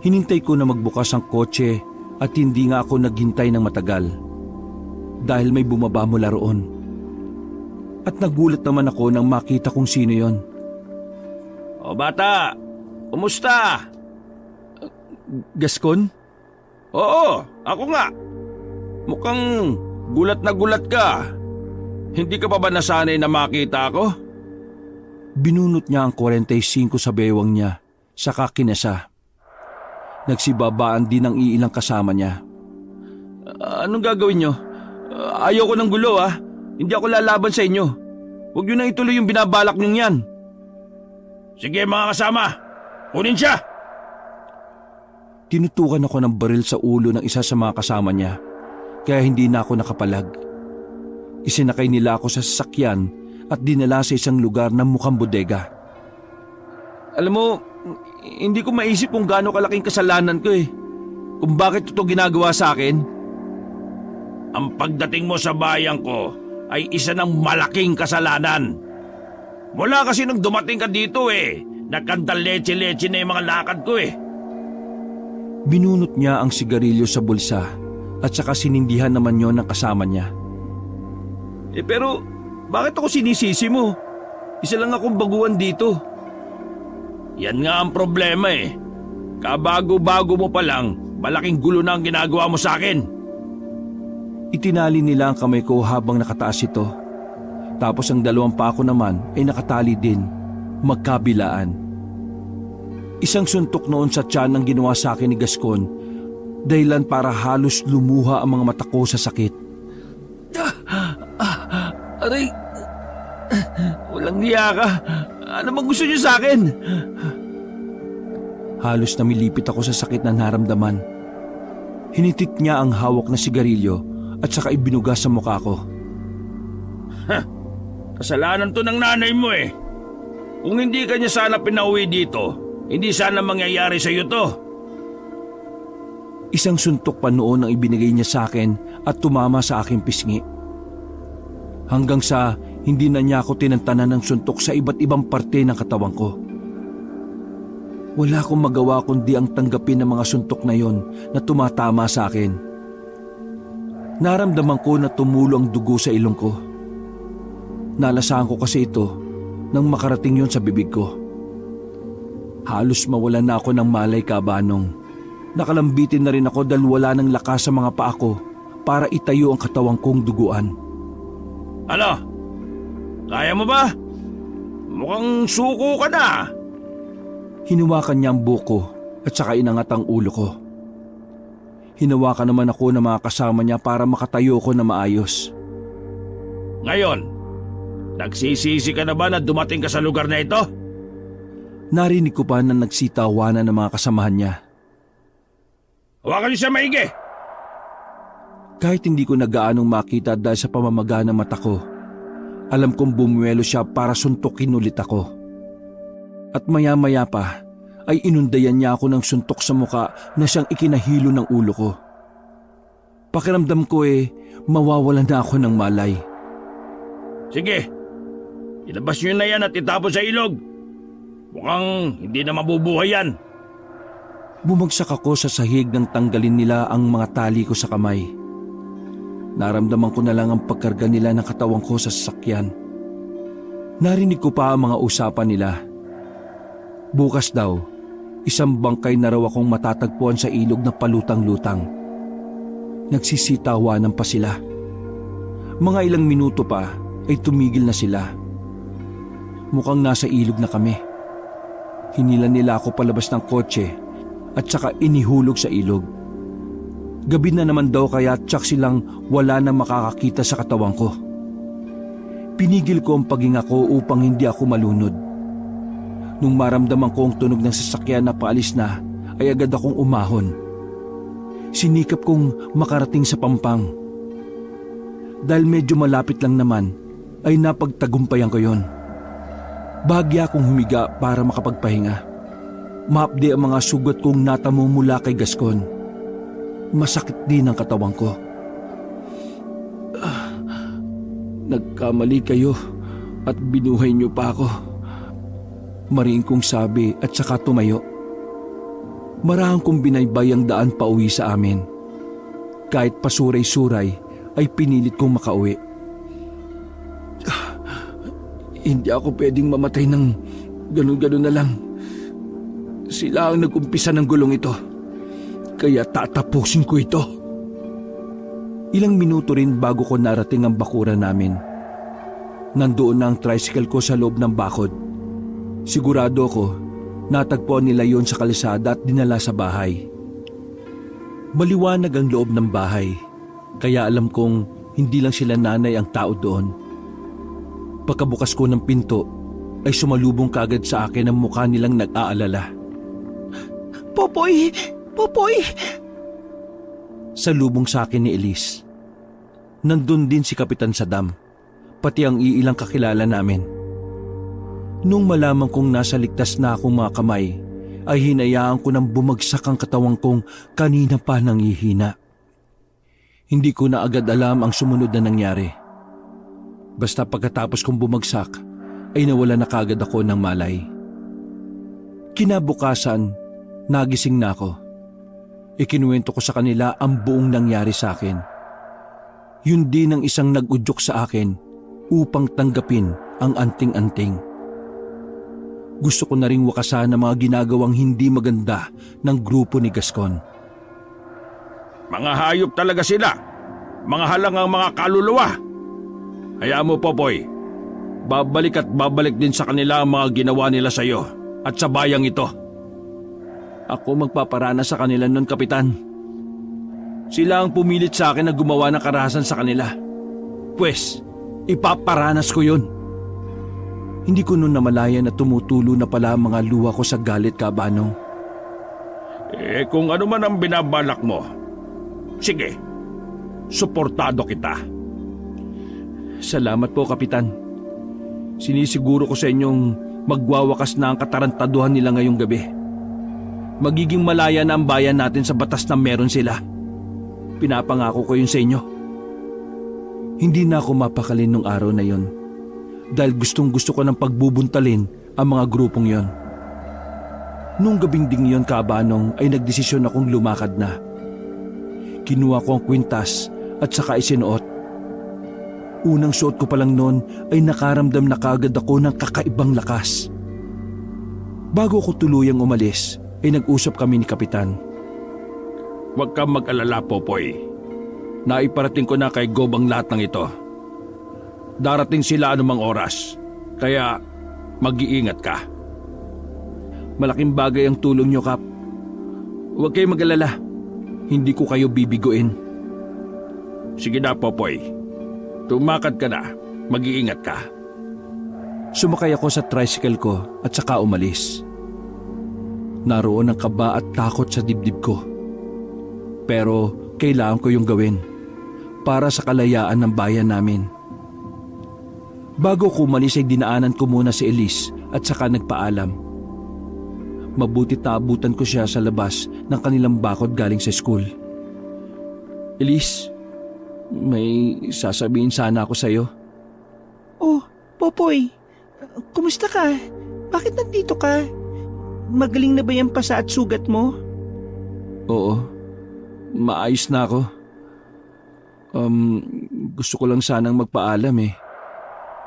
Hinintay ko na magbukas ang kotse at hindi nga ako naghintay ng matagal dahil may bumaba mula roon. At nagulat naman ako nang makita kong sino yon. O bata, kumusta? Gascon? Oo, ako nga. Mukhang gulat na gulat ka. Hindi ka pa ba nasanay na makita ako? Binunot niya ang 45 sa bewang niya, saka kinasa. Nagsibabaan din ang iilang kasama niya. Anong gagawin nyo? Ayoko ng gulo ah. Hindi ako lalaban sa inyo. Huwag nyo na ituloy yung binabalak nyong yan. Sige mga kasama, kunin siya! Tinutukan ako ng baril sa ulo ng isa sa mga kasama niya, kaya hindi na ako nakapalag. Isinakay nila ako sa sasakyan at dinala sa isang lugar na mukhang bodega. Alam mo, hindi ko maisip kung gaano kalaking kasalanan ko eh. Kung bakit ito ginagawa sa akin. Ang pagdating mo sa bayan ko ay isa ng malaking kasalanan. Mula kasi nung dumating ka dito eh, nakandal-leche-leche na yung mga lakad ko eh. Binunot niya ang sigarilyo sa bulsa at saka sinindihan naman yon ng kasama niya. Pero bakit ako sinisisi mo? Isa lang akong baguhan dito. Yan nga ang problema eh. Kabago-bago mo pa lang, malaking gulo na ang ginagawa mo sa akin. Itinali nila ang kamay ko habang nakataas ito. Tapos ang dalawang pako naman ay nakatali din, magkabilaan. Isang suntok noon sa tiyan ang ginawa sa akin ni Gascon, dahilan para halos lumuha ang mga mata ko sa sakit. Aray, walang niya ka. Ano bang gusto niyo sa akin? Halos namilipit ako sa sakit na naramdaman. Hinitik niya ang hawak na sigarilyo at saka ibinuga sa mukha ko. Kasalanan to ng nanay mo eh. Kung hindi ka niya sana pinauwi dito, hindi sana mangyayari sa iyo to. Isang suntok pa noon ang ibinigay niya sa akin at tumama sa aking pisngi. Hanggang sa hindi na niya ako tinantanan ng suntok sa iba't ibang parte ng katawan ko. Wala akong magawa kundi ang tanggapin ng mga suntok na yon na tumatama sa akin. Naramdaman ko na tumulo ang dugo sa ilong ko. Nalasahan ko kasi ito nang makarating yon sa bibig ko. Halos mawalan na ako ng malay kabanong. Nakalambitin na rin ako dahil wala ng lakas sa mga paa ko para itayo ang katawang kong duguan. Ano? Kaya mo ba? Mukhang suko ka na. Hinawakan niya ang buko at saka inangat ang ulo ko. Hinawakan naman ako ng mga kasama niya para makatayo ko na maayos. Ngayon, nagsisisi ka na ba na dumating ka sa lugar na ito? Narinig ko pa na nagsitawanan ng mga kasamahan niya. Hawakan niyo siya maigi! Kahit hindi ko nagaanong makita dahil sa pamamaga ng mata ko, alam kong bumuelo siya para suntukin ulit ako. At maya-maya pa ay inundayan niya ako ng suntok sa muka na siyang ikinahilo ng ulo ko. Pakiramdam ko mawawalan na ako ng malay. Sige, ilabas niyo na yan at itapon sa ilog. Mukhang hindi na mabubuhay yan. Bumagsak ako sa sahig nang tanggalin nila ang mga tali ko sa kamay. Naramdaman ko na lang ang pagkarga nila ng katawan ko sa sasakyan. Narinig ko pa ang mga usapan nila. Bukas daw, isang bangkay na raw akong matatagpuan sa ilog na palutang-lutang. Nagsisitawanan pa sila. Mga ilang minuto pa ay tumigil na sila. Mukhang nasa ilog na kami. Hinila nila ako palabas ng kotse at saka inihulog sa ilog. Gabi na naman daw kaya tsak silang wala na makakakita sa katawan ko. Pinigil ko ang paghinga ko upang hindi ako malunod. Nung maramdaman ko ang tunog ng sasakyan na paalis na, ay agad akong umahon. Sinikap kong makarating sa Pampang. Dahil medyo malapit lang naman, ay napagtagumpayan ko yon. Bahagya akong humiga para makapagpahinga. Maapdi ang mga sugat kong natamo mula kay Gascon. Masakit din ang katawan ko. Nagkamali kayo at binuhay niyo pa ako. Mariin kong sabi at saka tumayo. Marahang kong binaybay ang daan pa uwi sa amin. Kahit pasuray-suray ay pinilit kong makauwi. Hindi ako pwedeng mamatay ng ganun-ganun na lang. Sila ang nag-umpisa ng gulong ito. Kaya tatapusin ko ito. Ilang minuto rin bago ko narating ang bakuran namin. Nandoon na ang tricycle ko sa loob ng bakod. Sigurado ko, natagpuan nila yon sa kalsada at dinala sa bahay. Maliwanag ang loob ng bahay, kaya alam kong hindi lang sila nanay ang tao doon. Pagkabukas ko ng pinto, ay sumalubong kagad sa akin ang mukha nilang nag-aalala. Popoy! Popoy! Salubong sa akin ni Elise. Nandun din si Kapitan Saddam, pati ang iilang kakilala namin. Nung malaman kong nasa ligtas na akong mga kamay, ay hinayaan ko nang bumagsak ang katawang kong kanina pa nangihina. Hindi ko na agad alam ang sumunod na nangyari. Basta pagkatapos kong bumagsak, ay nawala na kagad ako ng malay. Kinabukasan, nagising na ako. Ikinuwento ko sa kanila ang buong nangyari sa akin. Yun din ang isang nag-udyok sa akin upang tanggapin ang anting-anting. Gusto ko na ring wakasan ang mga ginagawang hindi maganda ng grupo ni Gascon. Mga hayop talaga sila. Mga halangang mga kaluluwa. Hayaan mo, Popoy. Babalik at babalik din sa kanila ang mga ginawa nila sa iyo at sa bayang ito. Ako magpaparana sa kanila nun, Kapitan. Sila ang pumilit sa akin na gumawa ng karahasan sa kanila. Pwes, ipaparanas ko yun. Hindi ko nun namalayan na tumutulo na pala ang mga luha ko sa galit, Kabanong. Kung ano man ang binabalak mo, sige, suportado kita. Salamat po, Kapitan. Sinisiguro ko sa inyong magwawakas na ang katarantaduhan nila ngayong gabi. Magiging malaya na ang bayan natin sa batas na meron sila. Pinapangako ko yun sa inyo. Hindi na ako mapakalin nung araw na yon dahil gustong-gusto ko ng pagbubuntalin ang mga grupong yon. Nung gabing ding yon, Kabanong, ay nagdesisyon akong lumakad na. Kinuha ko ang kwintas at saka isinuot. Unang suot ko pa lang noon ay nakaramdam na kagad ako ng kakaibang lakas. Bago ko tuluyang umalis, ay nag-usap kami ni Kapitan. Huwag kang mag-alala, Popoy. Naiparating ko na kay Gob ang lahat ng ito. Darating sila anumang oras, kaya mag-iingat ka. Malaking bagay ang tulong nyo, Kap. Huwag kayong mag-alala. Hindi ko kayo bibiguin. Sige na, Popoy. Tumakad ka na. Mag-iingat ka. Sumakay ako sa tricycle ko at saka umalis. Naroon ang kaba at takot sa dibdib ko. Pero kailangan ko yung gawin para sa kalayaan ng bayan namin. Bago ko umalis ay dinaanan ko muna si Elise at saka nagpaalam. Mabuti naabutan ko siya sa labas ng kanilang bakod galing sa school. Elise, may sasabihin sana ako sa'yo. Oh, Popoy. Kumusta ka? Bakit nandito ka? Magaling na ba yung pasa at sugat mo? Oo, maayos na ako. Gusto ko lang sanang magpaalam eh.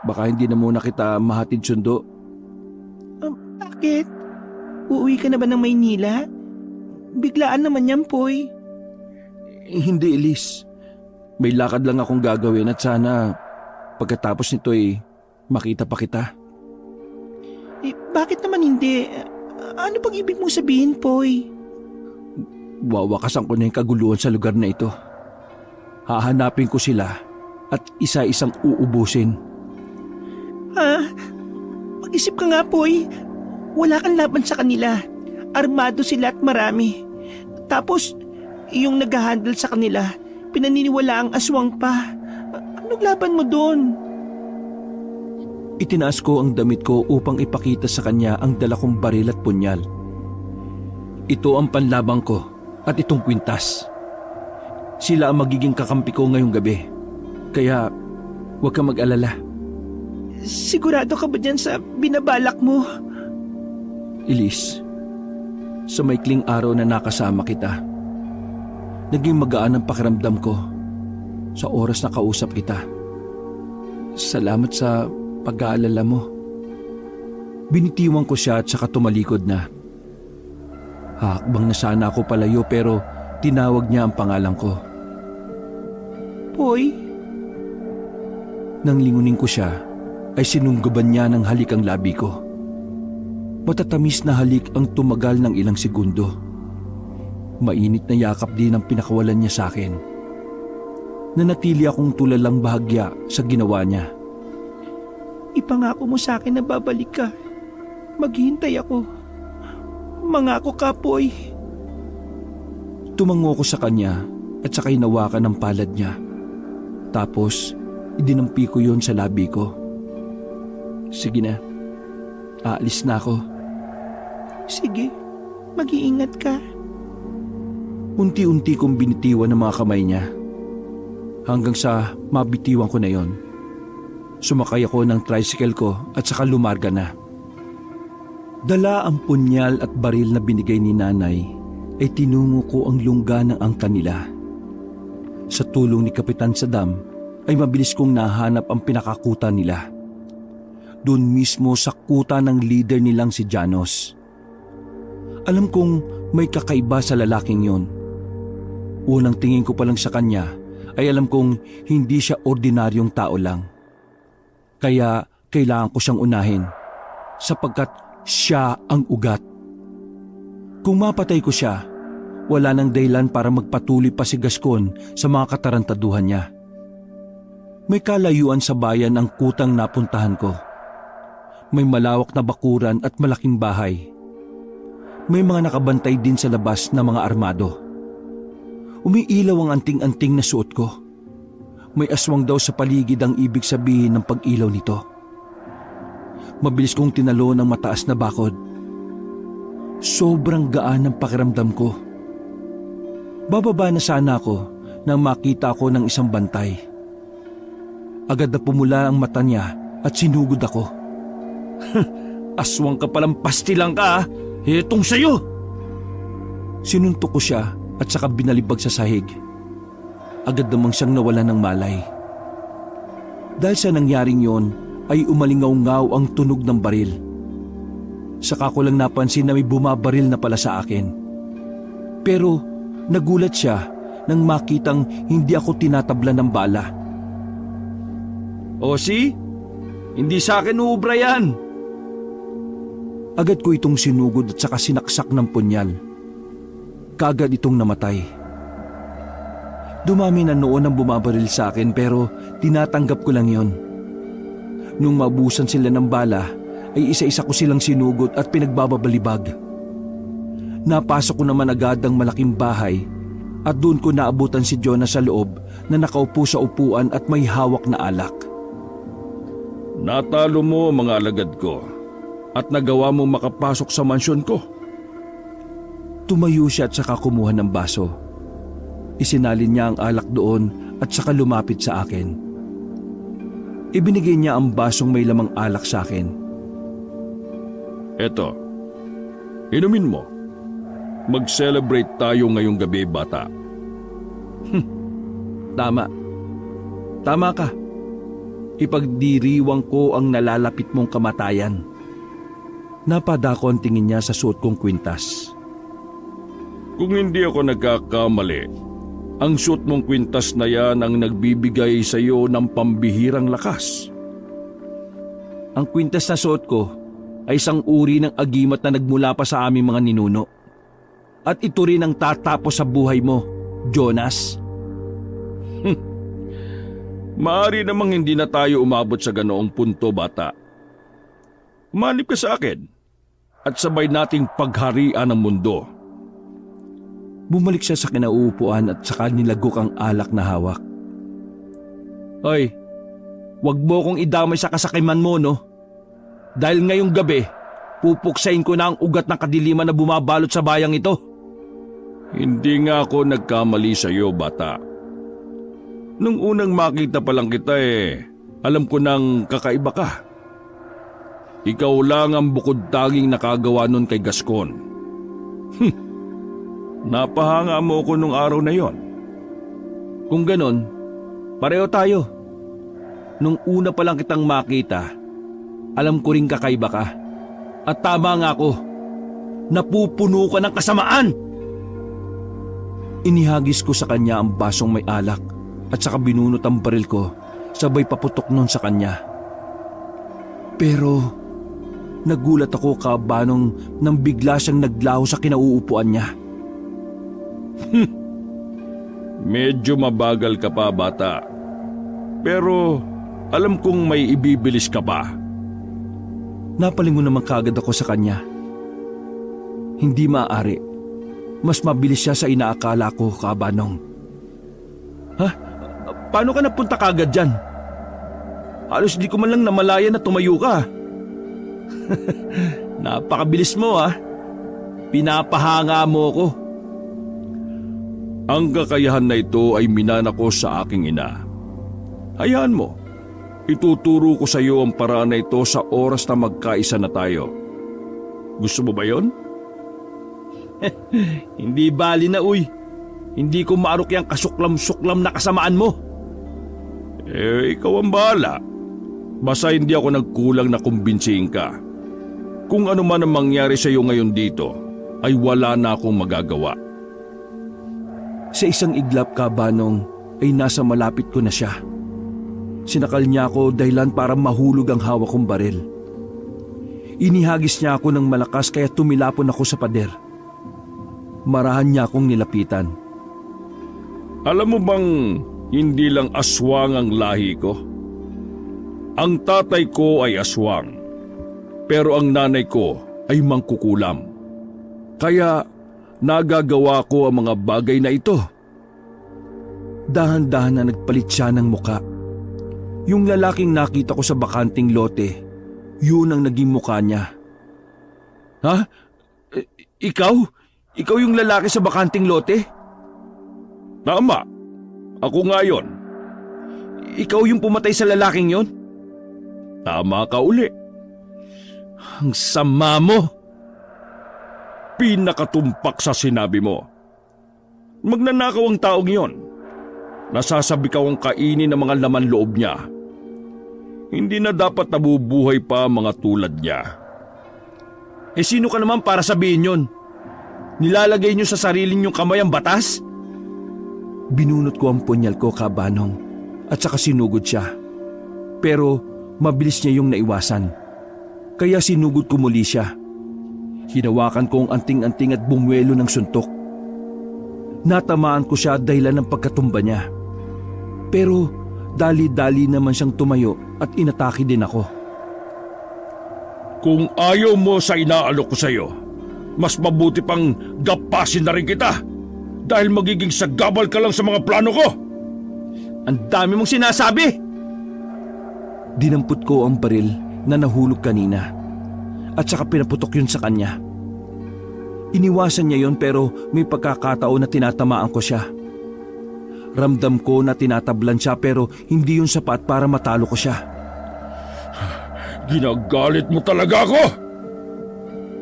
Baka hindi na muna kita mahatid sundo. Bakit? Uuwi ka na ba ng Maynila? Biglaan naman yan, Poy. Hindi, Elise. May lakad lang akong gagawin at sana pagkatapos nito makita pa kita. Bakit naman hindi? Ano bang ibig mong sabihin, Poy? Wawakasan ko na yung kaguluhan sa lugar na ito. Hahanapin ko sila at isa-isang uubusin. Mag-isip ka nga, Poy. Wala kang laban sa kanila. Armado sila at marami. Tapos, yung nag-handle sa kanila, pinaniniwala ang aswang pa. Anong laban mo doon? Itinaas ko ang damit ko upang ipakita sa kanya ang dala kong baril at punyal. Ito ang panlabang ko at itong kwintas. Sila ang magiging kakampi ko ngayong gabi. Kaya huwag kang mag-alala. Sigurado ka ba dyan sa binabalak mo? Elise, sa maikling araw na nakasama kita, naging magaan ang pakiramdam ko sa oras na kausap kita. Salamat sa pag-aalala mo. Binitiwan ko siya at saka tumalikod na. Hakbang na sana ako palayo pero tinawag niya ang pangalan ko. Poy? Nang lingunin ko siya, ay sinunggaban niya ng halik ang labi ko. Matatamis na halik ang tumagal ng ilang segundo. Mainit na yakap din ang pinakawalan niya sa akin. Nanatili akong tulalang bahagya sa ginawa niya. Ipangako mo sa akin na babalik ka. Maghihintay ako. Mangako ka, Poy. Tumango ko sa kanya at saka hinawakan ng palad niya. Tapos, idinampi ko yun sa labi ko. Sige na, aalis na ako. Sige, mag-iingat ka. Unti-unti kong binitiwan ng mga kamay niya. Hanggang sa mabitiwan ko na yon. Sumakay ako ng tricycle ko at saka lumarga na. Dala ang punyal at baril na binigay ni nanay ay tinungo ko ang lungga ng angka nila. Sa tulong ni Kapitan Saddam ay mabilis kong nahanap ang pinakakuta nila. Doon mismo sa kuta ng leader nilang si Janos. Alam kong may kakaiba sa lalaking yon. Unang tingin ko pa lang sa kanya ay alam kong hindi siya ordinaryong tao lang. Kaya kailangan ko siyang unahin sapagkat siya ang ugat. Kung mapatay ko siya, wala nang dahilan para magpatuloy pa si Gascon sa mga katarantaduhan niya. May kalayuan sa bayan ang kutang napuntahan ko. May malawak na bakuran at malaking bahay. May mga nakabantay din sa labas na mga armado. Umiilaw ang anting-anting na suot ko. May aswang daw sa paligid ang ibig sabihin ng pag-ilaw nito. Mabilis kong tinalo ng mataas na bakod. Sobrang gaan ang pakiramdam ko. Bababa na sana ako nang makita ako ng isang bantay. Agad na pumula ang mata niya at sinugod ako. Aswang ka palang pastilang ka, ha? Itong sayo! Sinuntok ko siya at saka binalibag sa sahig. Agad namang siyang nawala ng malay. Dahil sa nangyaring yon ay umalingaw-ngaw ang tunog ng baril. Saka ko lang napansin na may bumabaril na pala sa akin. Pero nagulat siya nang makitang hindi ako tinatabla ng bala. O si? Hindi sa akin uubra yan. Agad ko itong sinugod at saka sinaksak ng punyal. Kaagad itong namatay. Dumami na noon ang bumabaril sa akin pero tinatanggap ko lang yon. Nung mabusan sila ng bala ay isa-isa ko silang sinugod at pinagbababalibag. Napasok ko naman agad ang malaking bahay at doon ko naabutan si Jonas sa loob na nakaupo sa upuan at may hawak na alak. Natalo mo mga alagad ko at nagawa mo makapasok sa mansyon ko. Tumayo siya at saka kumuha ng baso. Isinalin niya ang alak doon at saka lumapit sa akin. Ibinigay niya ang basong may lamang alak sa akin. Eto, inumin mo. Mag-celebrate tayo ngayong gabi, bata. Tama. Tama ka. Ipagdiriwang ko ang nalalapit mong kamatayan. Napadako ang tingin niya sa suot kong kwintas. Kung hindi ako nagkakamali, ang suot mong kwintas na yan ang nagbibigay sa iyo ng pambihirang lakas. Ang kwintas na suot ko ay isang uri ng agimat na nagmula pa sa aming mga ninuno. At ito rin ang tatapos sa buhay mo, Jonas. Maaari namang hindi na tayo umabot sa ganoong punto, bata. Umanib ka sa akin at sabay nating pagharian ang mundo. Bumalik siya sa kinauupuan at saka nilagok ang alak na hawak. Hoy, wag mo kong idamay sa kasakiman mo, no? Dahil ngayong gabi, pupuksain ko na ang ugat ng kadiliman na bumabalot sa bayang ito. Hindi nga ako nagkamali sa iyo, bata. Nung unang makita pa lang kita alam ko nang kakaiba ka. Ikaw lang ang bukod tanging nakagawa nun kay Gascon. Napahanga mo ko nung araw na yon. Kung ganon, pareho tayo. Nung una pa lang kitang makita, alam ko rin kakaiba ka. At tama nga ako, napupuno ka ng kasamaan. Inihagis ko sa kanya ang basong may alak at saka binunot ang baril ko, sabay paputok nun sa kanya. Pero nagulat ako kabanong nang bigla siyang naglaho sa kinauupuan niya. Medyo mabagal ka pa, bata. Pero alam kong may ibibilis ka pa. Napalingon naman kagad ako sa kanya. Hindi maaari. Mas mabilis siya sa inaakala ko, kabanong. Ha? Paano ka napunta kagad dyan? Halos di ko man lang namalayan na tumayo ka. Napakabilis mo, ha? Pinapahanga mo ko. Ang kakayahan na ito ay minana ko sa aking ina. Hayaan mo, ituturo ko sa iyo ang paraan na ito sa oras na magkaisa na tayo. Gusto mo ba yon? Hindi bali na, uy. Hindi ko maarok yung kasuklam-suklam na kasamaan mo. Ikaw ang bahala. Basta hindi ako nagkulang na kumbinsihin ka. Kung ano man ang mangyari sa iyo ngayon dito, ay wala na akong magagawa. Sa isang iglap, kabanong, ay nasa malapit ko na siya. Sinakal niya ako dahilan para mahulog ang hawak kong baril. Inihagis niya ako ng malakas kaya tumilapon ako sa pader. Marahan niya akong nilapitan. Alam mo bang hindi lang aswang ang lahi ko? Ang tatay ko ay aswang, pero ang nanay ko ay mangkukulam. Kaya nagagawa ko ang mga bagay na ito. Dahan-dahan na nagpalit siya ng muka. Yung lalaking nakita ko sa bakanting lote, yun ang naging muka niya. Ha? Ikaw? Ikaw yung lalaki sa bakanting lote? Tama. Ako nga yon. Ikaw yung pumatay sa lalaking yon? Tama ka uli. Ang sama mo! Pinakatumpak sa sinabi mo. Magnanakaw ang taong yon. Nasasabi ka ang kainin ng mga laman loob niya. Hindi na dapat nabubuhay pa mga tulad niya. Sino ka naman para sabihin yon? Nilalagay niyo sa sarili niyong kamay ang batas? Binunot ko ang punyal ko, kabanong, at saka sinugod siya. Pero mabilis niya yung naiwasan. Kaya sinugod ko muli siya. Hinawakan ko ang anting-anting at bumuelo ng suntok. Natamaan ko siya dahilan ng pagkatumba niya. Pero dali-dali naman siyang tumayo at inatake din ako. Kung ayaw mo sa inaalok ko sa iyo, mas mabuti pang gapasin na rin kita dahil magiging sagabal ka lang sa mga plano ko. Ang dami mong sinasabi! Dinampot ko ang baril na nahulog kanina at saka pinaputok yun sa kanya. Iniwasan niya yon pero may pagkakataon na tinatamaan ko siya. Ramdam ko na tinatablan siya pero hindi yun sapat para matalo ko siya. Ginagalit mo talaga ako!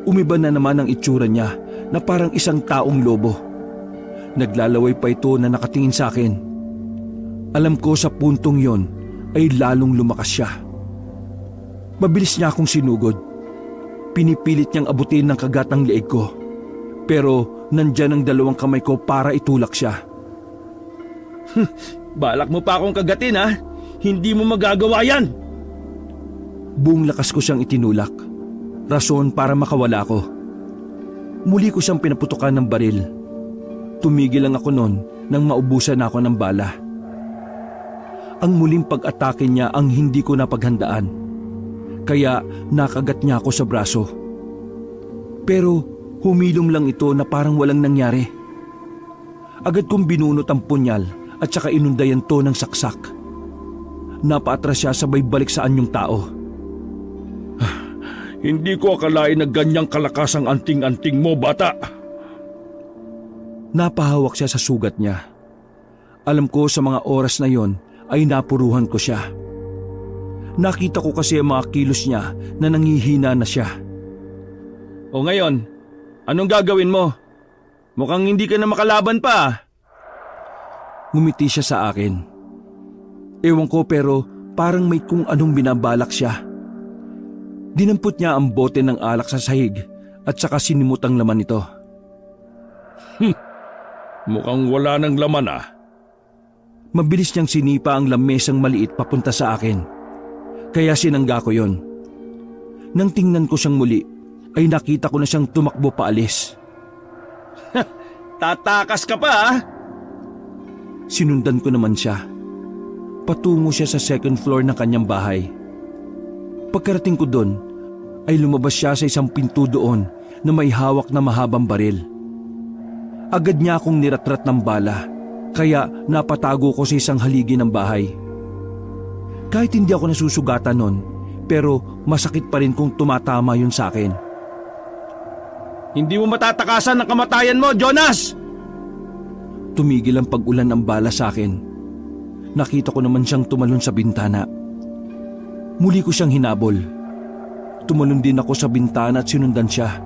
Umiba na naman ang itsura niya na parang isang taong lobo. Naglalaway pa ito na nakatingin sa akin. Alam ko sa puntong yon ay lalong lumakas siya. Mabilis niya akong sinugod. Pinipilit niyang abutin ng kagat ang leeg ko. Pero nandyan ang dalawang kamay ko para itulak siya. Balak mo pa akong kagatin, ha? Hindi mo magagawa yan! Buong lakas ko siyang itinulak. rason para makawala ko. Muli ko siyang pinaputukan ng baril. Tumigil lang ako noon nang maubusan ako ng bala. Ang muling pag-atake niya ang hindi ko napaghandaan, kaya nakagat niya ako sa braso. Pero humilom lang ito na parang walang nangyari. Agad kong binunot ang punyal at saka inundayan to ng saksak. Napaatras siya sabay balik sa anyong tao. Hindi ko akalain na ganyang kalakas ang anting-anting mo, bata. Napahawak siya sa sugat niya. Alam ko sa mga oras na yon ay napuruhan ko siya. Nakita ko kasi ang mga kilos niya na nangihina na siya. O ngayon, anong gagawin mo? Mukhang hindi ka na makalaban pa. Ngumiti siya sa akin. Ewan ko pero parang may kung anong binabalak siya. Dinampot niya ang bote ng alak sa sahig at saka sinimut ang laman nito. Mukhang wala ng laman ah. Mabilis niyang sinipa ang lamesang maliit papunta sa akin. Kaya sinangga ko yon. Nang tingnan ko siyang muli, ay nakita ko na siyang tumakbo paalis. Tatakas ka pa ah. Sinundan ko naman siya. Patungo siya sa second floor ng kanyang bahay. Pagkarating ko doon, ay lumabas siya sa isang pinto doon na may hawak na mahabang baril. Agad niya akong niratrat ng bala, kaya napatago ko sa isang haligi ng bahay. Kahit hindi ako nasusugatan noon, pero masakit pa rin kung tumatama yun sa akin. Hindi mo matatakasan ang kamatayan mo, Jonas! Tumigil ang pag-ulan ng bala sa akin. Nakita ko naman siyang tumalon sa bintana. Muli ko siyang hinabol. Tumalon din ako sa bintana at sinundan siya,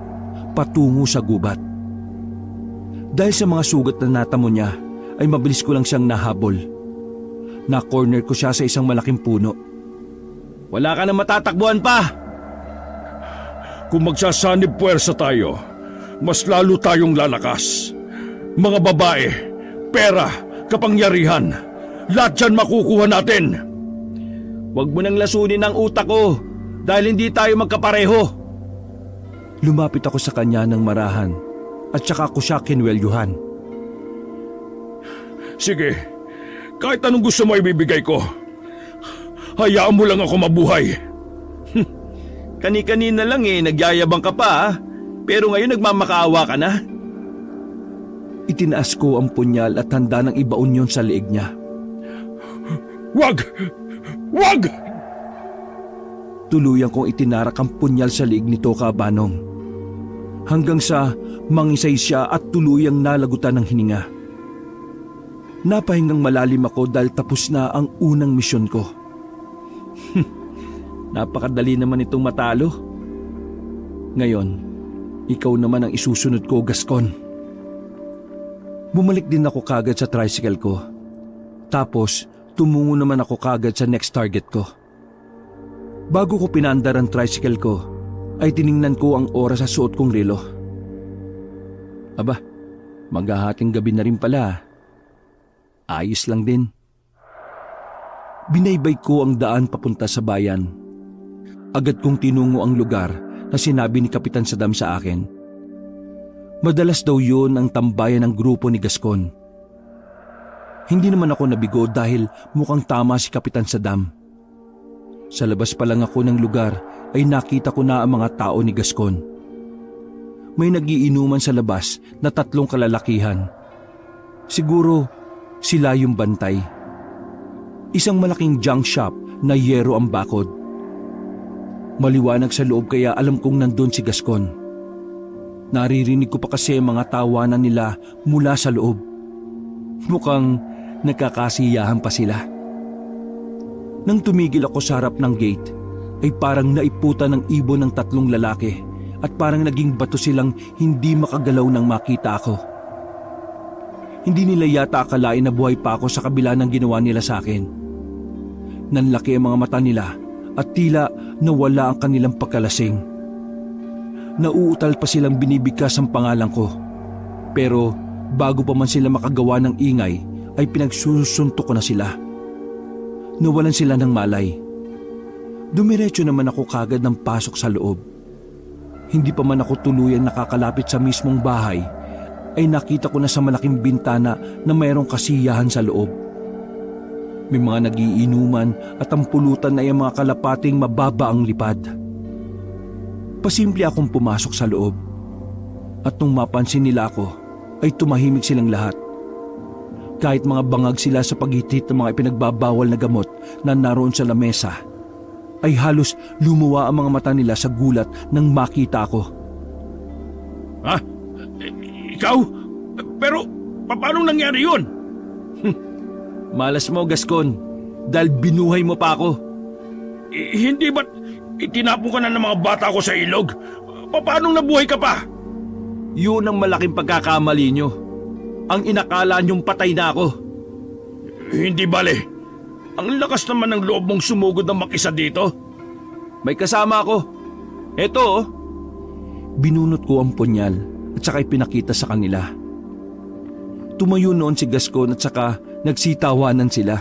patungo sa gubat. Dahil sa mga sugat na natamo niya, ay mabilis ko lang siyang nahabol. Na-corner ko siya sa isang malaking puno. Wala ka na matatakbuhan pa! Kung magsasanib puwersa tayo, mas lalo tayong lalakas. Mga babae, pera, kapangyarihan, lahat yan makukuha natin. Huwag mo nang lasunin ang utak ko dahil hindi tayo magkapareho. Lumapit ako sa kanya ng marahan at saka ako siya kinwelyuhan. Sige, kahit anong gusto mo ibibigay ko. Hayaan mo lang ako mabuhay. Kani-kanina lang nagyayabang ka pa pero ngayon nagmamakaawa ka na. Itinaas ko ang punyal at handa ng ibaon yon sa leeg niya. Wag! Wag! Tuluyan kong itinarak ang punyal sa leeg nito, Kabanong. Hanggang sa mangisay siya at tuluyang nalagutan ng hininga. Napahingang malalim ako dahil tapos na ang unang misyon ko. Napakadali naman itong matalo. Ngayon, ikaw naman ang isusunod ko, Gascon. Bumalik din ako kagad sa tricycle ko. Tapos, tumungo naman ako kagad sa next target ko. Bago ko pinaandar ang tricycle ko, ay tiningnan ko ang oras sa suot kong relo. Aba, maghahating gabi na rin pala. Ayos lang din. Binaybay ko ang daan papunta sa bayan. Agad kong tinungo ang lugar na sinabi ni Kapitan Saddam sa akin. Madalas daw yun ang tambayan ng grupo ni Gascon. Hindi naman ako nabigo dahil mukhang tama si Kapitan Saddam. Sa labas pa lang ako ng lugar ay nakita ko na ang mga tao ni Gascon. May nagiinuman sa labas na 3 kalalakihan. Siguro sila yung bantay. Isang malaking junk shop na yero ang bakod. Maliwanag sa loob kaya alam kong nandun si Gascon. Naririnig ko pa kasi mga tawanan nila mula sa loob. Mukhang nagkakasiyahan pa sila. Nang tumigil ako sa harap ng gate, ay parang naiputan ng ibon ng 3 lalaki at parang naging bato silang hindi makagalaw nang makita ako. Hindi nila yata akalain na buhay pa ako sa kabila ng ginawa nila sa akin. Nanlaki ang mga mata nila at tila nawala ang kanilang pagkalasing. Nauutal pa silang binibigkas ang pangalan ko. Pero bago pa man sila makagawa ng ingay, ay pinagsusuntok ko na sila. Nawalan sila ng malay. Dumiretso naman ako kagad ng pasok sa loob. Hindi pa man ako tuluyang nakakalapit sa mismong bahay, ay nakita ko na sa malaking bintana na mayroong kasiyahan sa loob. May mga nagiinuman at ang pulutan ay ang mga kalapating mababa ang lipad. Pasimple akong pumasok sa loob. At nung mapansin nila ako, ay tumahimik silang lahat. Kahit mga bangag sila sa paghitid ng mga ipinagbabawal na gamot na naroon sa lamesa, ay halos lumuwa ang mga mata nila sa gulat nang makita ako. Ha? Ikaw? Pero paano nangyari yun? Malas mo, Gascon, dahil binuhay mo pa ako. Hindi ba't itinapon ka na ng mga bata ko sa ilog? Paano nabuhay ka pa? Yun ang malaking pagkakamali nyo. Ang inakala nyong patay na ako. Hindi bale. Ang lakas naman ng loob mong sumugod ng mag-isa dito. May kasama ako. Eto oh. Binunot ko ang punyal at saka ipinakita sa kanila. Tumayo noon si Gascon at saka nagsitawanan sila.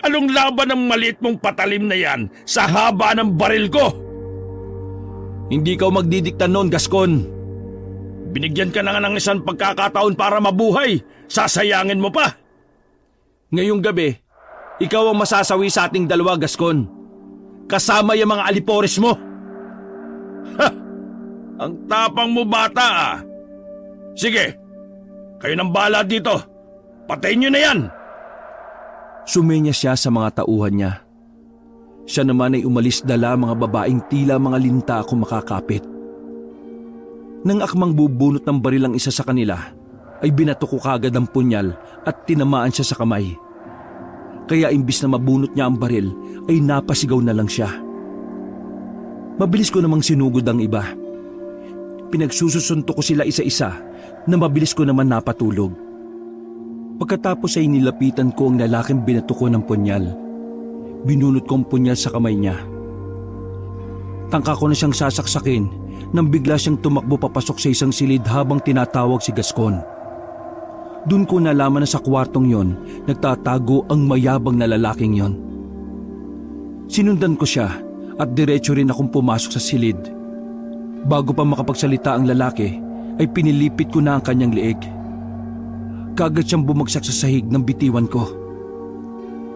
Anong laban ng maliit mong patalim na yan sa haba ng baril ko? Hindi ka magdidikta noon, Gascon. Binigyan ka na nga ng isang pagkakataon para mabuhay. Sasayangin mo pa. Ngayong gabi, ikaw ang masasawi sa ating dalawa, Gascon. Kasama yung mga alipores mo. Ha! Ang tapang mo, bata ah. Sige, kayo nang bahala dito. Patayin nyo na yan. Sumenya siya sa mga tauhan niya. Siya naman ay umalis dala mga babaeng tila mga linta ako makakapit. Nang akmang bubunot ng baril ang isa sa kanila, ay binato ko kagad ang punyal at tinamaan siya sa kamay. Kaya imbis na mabunot niya ang baril, ay napasigaw na lang siya. Mabilis ko namang sinugod ang iba. Pinagsususunto ko sila isa-isa na mabilis ko naman napatulog. Pagkatapos ay nilapitan ko ang lalaking binato ko ng punyal. Binunot ko ang punyal sa kamay niya. Tangka ko na siyang sasaksakin nang bigla siyang tumakbo papasok sa isang silid habang tinatawag si Gascon. Doon ko nalaman na sa kwartong yon nagtatago ang mayabang na lalaking yon. Sinundan ko siya at diretso rin akong pumasok sa silid. Bago pa makapagsalita ang lalaki ay pinilipit ko na ang kanyang leeg. Kagad siyang bumagsak sa sahig ng bitiwan ko.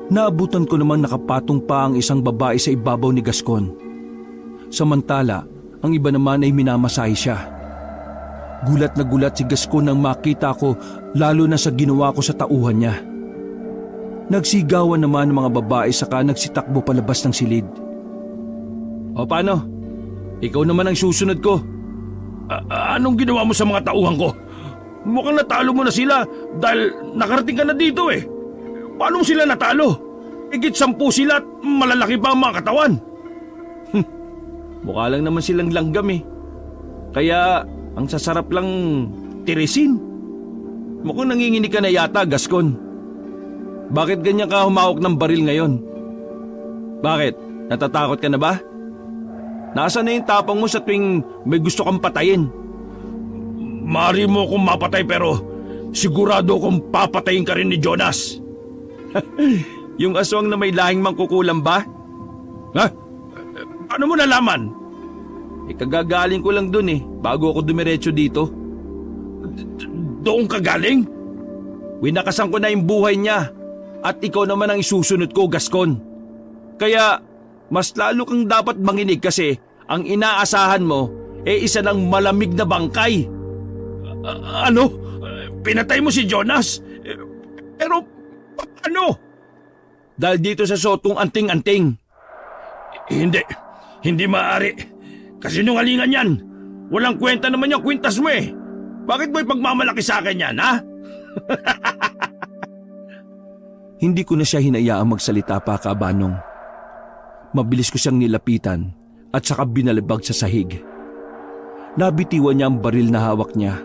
Naabutan ko namang nakapatong pa ang isang babae sa ibabaw ni Gascon. Samantala, ang iba naman ay minamasahe siya. Gulat na gulat si Gascon nang makita ko lalo na sa ginawa ko sa tauhan niya. Nagsigawan naman ang mga babae saka nagsitakbo palabas ng silid. O paano? Ikaw naman ang susunod ko. Anong ginawa mo sa mga tauhan ko? Mukhang natalo mo na sila dahil nakarating ka na dito eh. Paano mo sila natalo? Higit 10 sila at malalaki pa ang mga katawan. Mukha lang naman silang langgam eh. Kaya ang sasarap lang tirisin. Mukhang nanginginig ka na yata, Gascon. Bakit ganyan ka humawak ng baril ngayon? Bakit? Natatakot ka na ba? Nasaan na yung tapang mo sa tuwing may gusto kang patayin? Maaari mo akong mapatay pero sigurado akong papatayin ka rin ni Jonas. Yung aswang na may lahing mangkukulam ba? Ha? Ano mo nalaman? Kagagaling ko lang dun eh, bago ako dumiretso dito. Doon ka galing? Winakasan ko na yung buhay niya at ikaw naman ang isusunod ko, Gascon. Kaya mas lalo kang dapat manginig kasi ang inaasahan mo isa ng malamig na bangkay. Ano? Pinatay mo si Jonas? Pero paano? Dahil dito sa sotong anting-anting. Hindi maaari. Kasi nungalingan yan. Walang kwenta naman yung kwintas mo eh. Bakit mo ipagmamalaki sa akin yan, ha? Hindi ko na siya hinayaang magsalita pa, Kabanong. Mabilis ko siyang nilapitan at saka binalibag sa sahig. Nabitiwan niya ang baril na hawak niya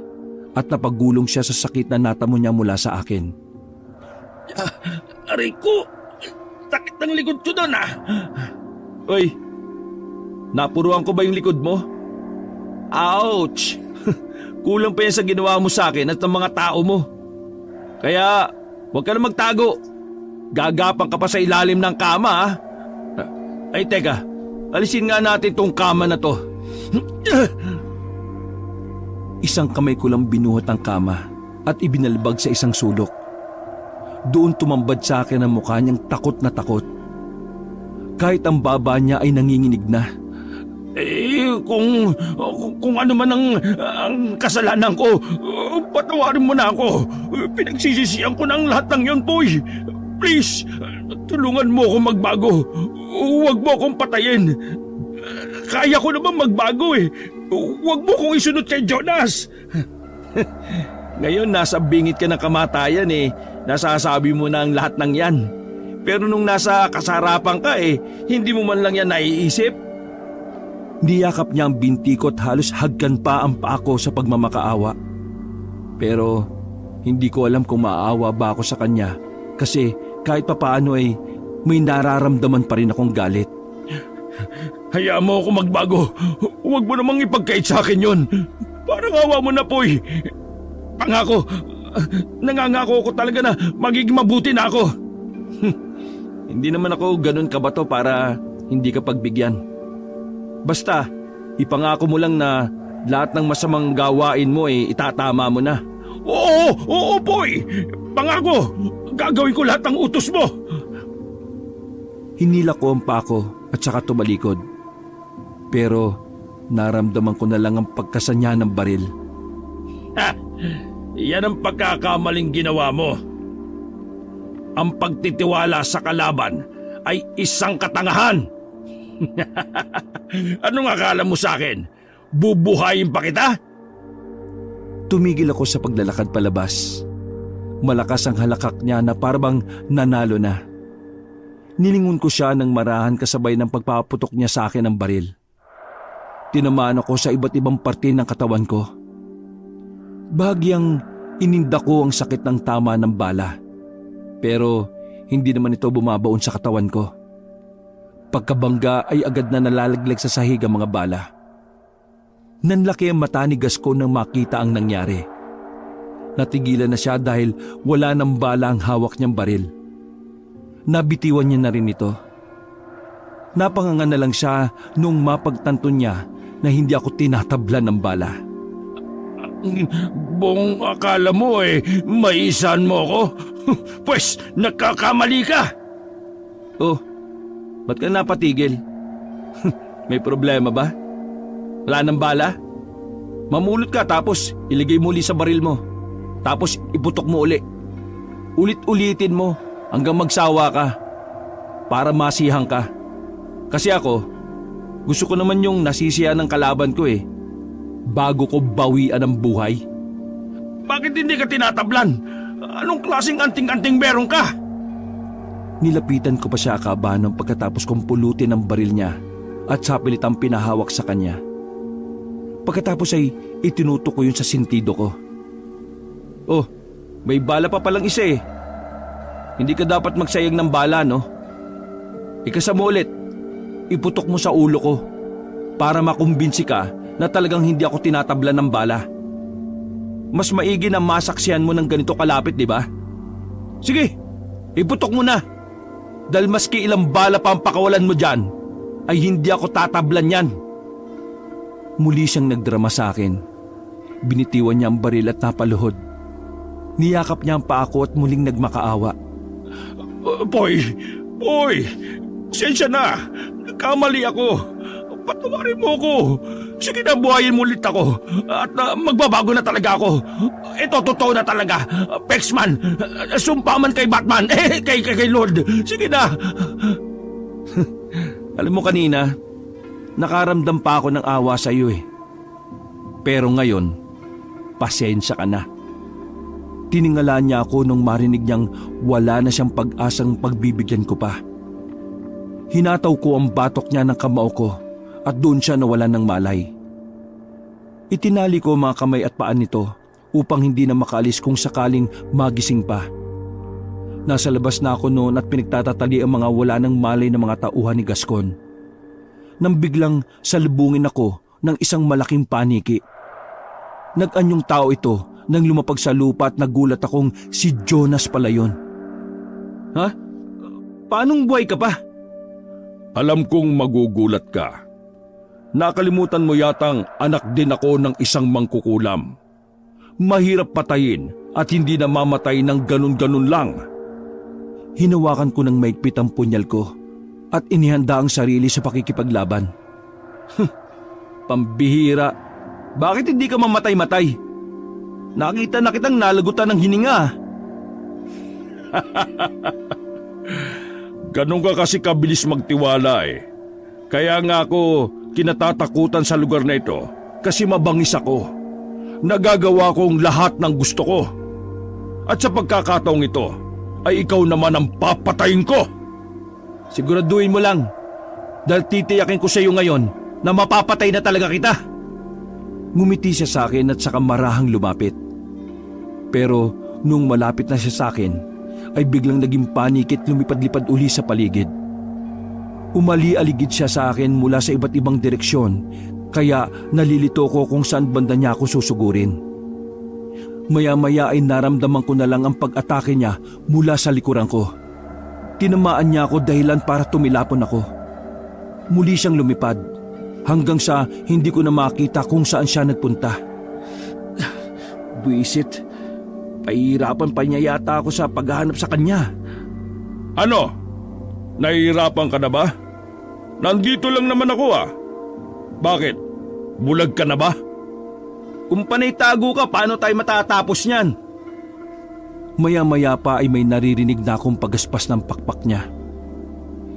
at napagulong siya sa sakit na natamo niya mula sa akin. Aray ko! Sakit ng likod ko doon ah! Oy, napuruan ko ba yung likod mo? Ouch! Kulang pa yan sa ginawa mo sa akin at ng mga tao mo. Kaya, huwag ka na magtago. Gagapang ka pa sa ilalim ng kama ah. Ay teka, alisin nga natin tong kama na to. Isang kamay ko lang binuhat ang kama at ibinalbag sa isang sulok. Doon tumambad sa akin ang mukha niyang takot na takot. Kahit ang baba niya ay nanginginig na. Kung ano man ang kasalanan ko, patawarin mo na ako. Pinagsisisihan ko ng lahat ng yun, Poy. Please, tulungan mo ako magbago. Huwag mo akong patayin. Kaya ko naman magbago eh. Huwag mo kong isunod kay Jonas. Ngayon nasa bingit ka ng kamatayan eh. Nasasabi mo na ang lahat ng yan. Pero nung nasa kasarapan ka eh, hindi mo man lang yan naiisip. Niyakap niya ang binti ko at halos hagkan pa ang paa ko sa pagmamakaawa. Pero hindi ko alam kung maaawa ba ako sa kanya kasi kahit papaano ay may nararamdaman pa rin akong galit. Hayaan mo ako magbago. Huwag mo namang ipagkait sa akin yun. Parang awa mo na, Poy. Pangako, nangangako ko talaga na magiging mabuti na ako. Hindi naman ako ganun kabato para hindi ka pagbigyan. Basta, ipangako mo lang na lahat ng masamang gawain mo ay itatama mo na. Oo, Poy. Pangako, gagawin ko lahat ng utos mo. Hinila ko ang pako at saka tumalikod. Pero naramdaman ko na lang ang pagkasanya ng baril. Yan ang pagkakamaling ginawa mo. Ang pagtitiwala sa kalaban ay isang katangahan. Anong akala mo sa akin? Bubuhayin pa kita? Tumigil ako sa paglalakad palabas. Malakas ang halakak niya na parang nanalo na. Nilingon ko siya ng marahan kasabay ng pagpaputok niya sa akin ng baril. Tinamaan ako sa iba't ibang parte ng katawan ko. Bahagyang ininda ko ang sakit ng tama ng bala. Pero hindi naman ito bumabaon sa katawan ko. Pagkabangga ay agad na nalalaglag sa sahig ang mga bala. Nanlaki ang mata ni Gascon nang makita ang nangyari. Natigilan na siya dahil wala ng bala ang hawak niyang baril. Nabitiwan niya na rin ito. Napanganga na lang siya nung mapagtanto niya na hindi ako tinatablan ng bala. Bong akala mo maisan mo ako? Pwes nagkakamali ka. Oh, ba't ka napatigil? May problema ba? Wala ng bala? Mamulot ka tapos iligay mo uli sa baril mo. Tapos iputok mo uli. Ulit-ulitin mo hanggang magsawa ka para masihang ka. Kasi ako, gusto ko naman yung nasisiya ng kalaban ko bago ko bawian ang buhay. Bakit hindi ka tinatablan? Anong klaseng anting-anting meron ka? Nilapitan ko pa siya akabahan pagkatapos kong pulutin ang baril niya at sapilit ang pinahawak sa kanya. Pagkatapos ay itinutok ko yun sa sintido ko. Oh, may bala pa palang isa Hindi ka dapat magsayang ng bala, no? Ikasa mo ulit, iputok mo sa ulo ko para makumbinsi ka na talagang hindi ako tinatablan ng bala. Mas maigi na masaksihan mo ng ganito kalapit, di ba? Sige, iputok mo na. Dahil maski ilang bala pa ang pakawalan mo dyan, ay hindi ako tatablan yan. Muli siyang nagdrama sa akin. Binitiwan niya ang baril at napaluhod. Niyakap niya ang paa ko at muling nagmakaawa. Boy, sensya na. Nagkamali ako. Patawarin mo ako. Sige na, buhayin mo ulit ako. At magbabago na talaga ako. Ito, totoo na talaga. Pexman, sumpa man kay Batman, kay Lord. Sige na. Alam mo kanina, nakaramdam pa ako ng awa sa iyo Pero ngayon, pasensya ka na. Tiningala niya ako nung marinig niyang wala na siyang pag-asang pagbibigyan ko pa. Hinataw ko ang batok niya ng kamao ko at doon siya nawalan ng malay. Itinali ko ang mga kamay at paan nito upang hindi na makaalis kung sakaling magising pa. Nasa labas na ako noon at pinagtatatali ang mga wala ng malay ng mga tauhan ni Gascon. Nang biglang salubungin ako ng isang malaking paniki. Nag-anyong tao ito nang lumapag sa lupa at nagulat akong si Jonas pala yun. Ha? Paanong buhay ka pa? Alam kong magugulat ka. Nakalimutan mo yatang anak din ako ng isang mangkukulam. Mahirap patayin at hindi na mamatay ng ganun-ganun lang. Hinawakan ko ng maigpit ang punyal ko at inihanda ang sarili sa pakikipaglaban. Pambihira. Bakit hindi ka mamatay-matay? Nakita na kitang nalagutan ng hininga. Ganun ka kasi kabilis magtiwala eh. Kaya nga ako kinatatakutan sa lugar na ito kasi mabangis ako. Nagagawa kong lahat ng gusto ko. At sa pagkakataong ito ay ikaw naman ang papatayin ko. Siguraduhin mo lang. Dahil titiyakin ko sa iyo ngayon na mapapatay na talaga kita. Ngumiti siya sa akin at saka marahang lumapit. Pero nung malapit na siya sa akin, ay biglang naging panikit lumipad-lipad uli sa paligid. Umali-aligid siya sa akin mula sa iba't ibang direksyon, kaya nalilito ko kung saan banda niya ako susugurin. Maya-maya ay naramdaman ko na lang ang pag-atake niya mula sa likuran ko. Tinamaan niya ako dahilan para tumilapon ako. Muli siyang lumipad, hanggang sa hindi ko na makita kung saan siya nagpunta. Buisit, pahihirapan pa niya yata ako sa paghahanap sa kanya. Ano? Nahihirapan ka na ba? Nandito lang naman ako ah. Bakit? Bulag ka na ba? Kung panay tago ka, paano tayo matatapos niyan? Maya-maya pa ay may naririnig na akong pagaspas ng pakpak niya.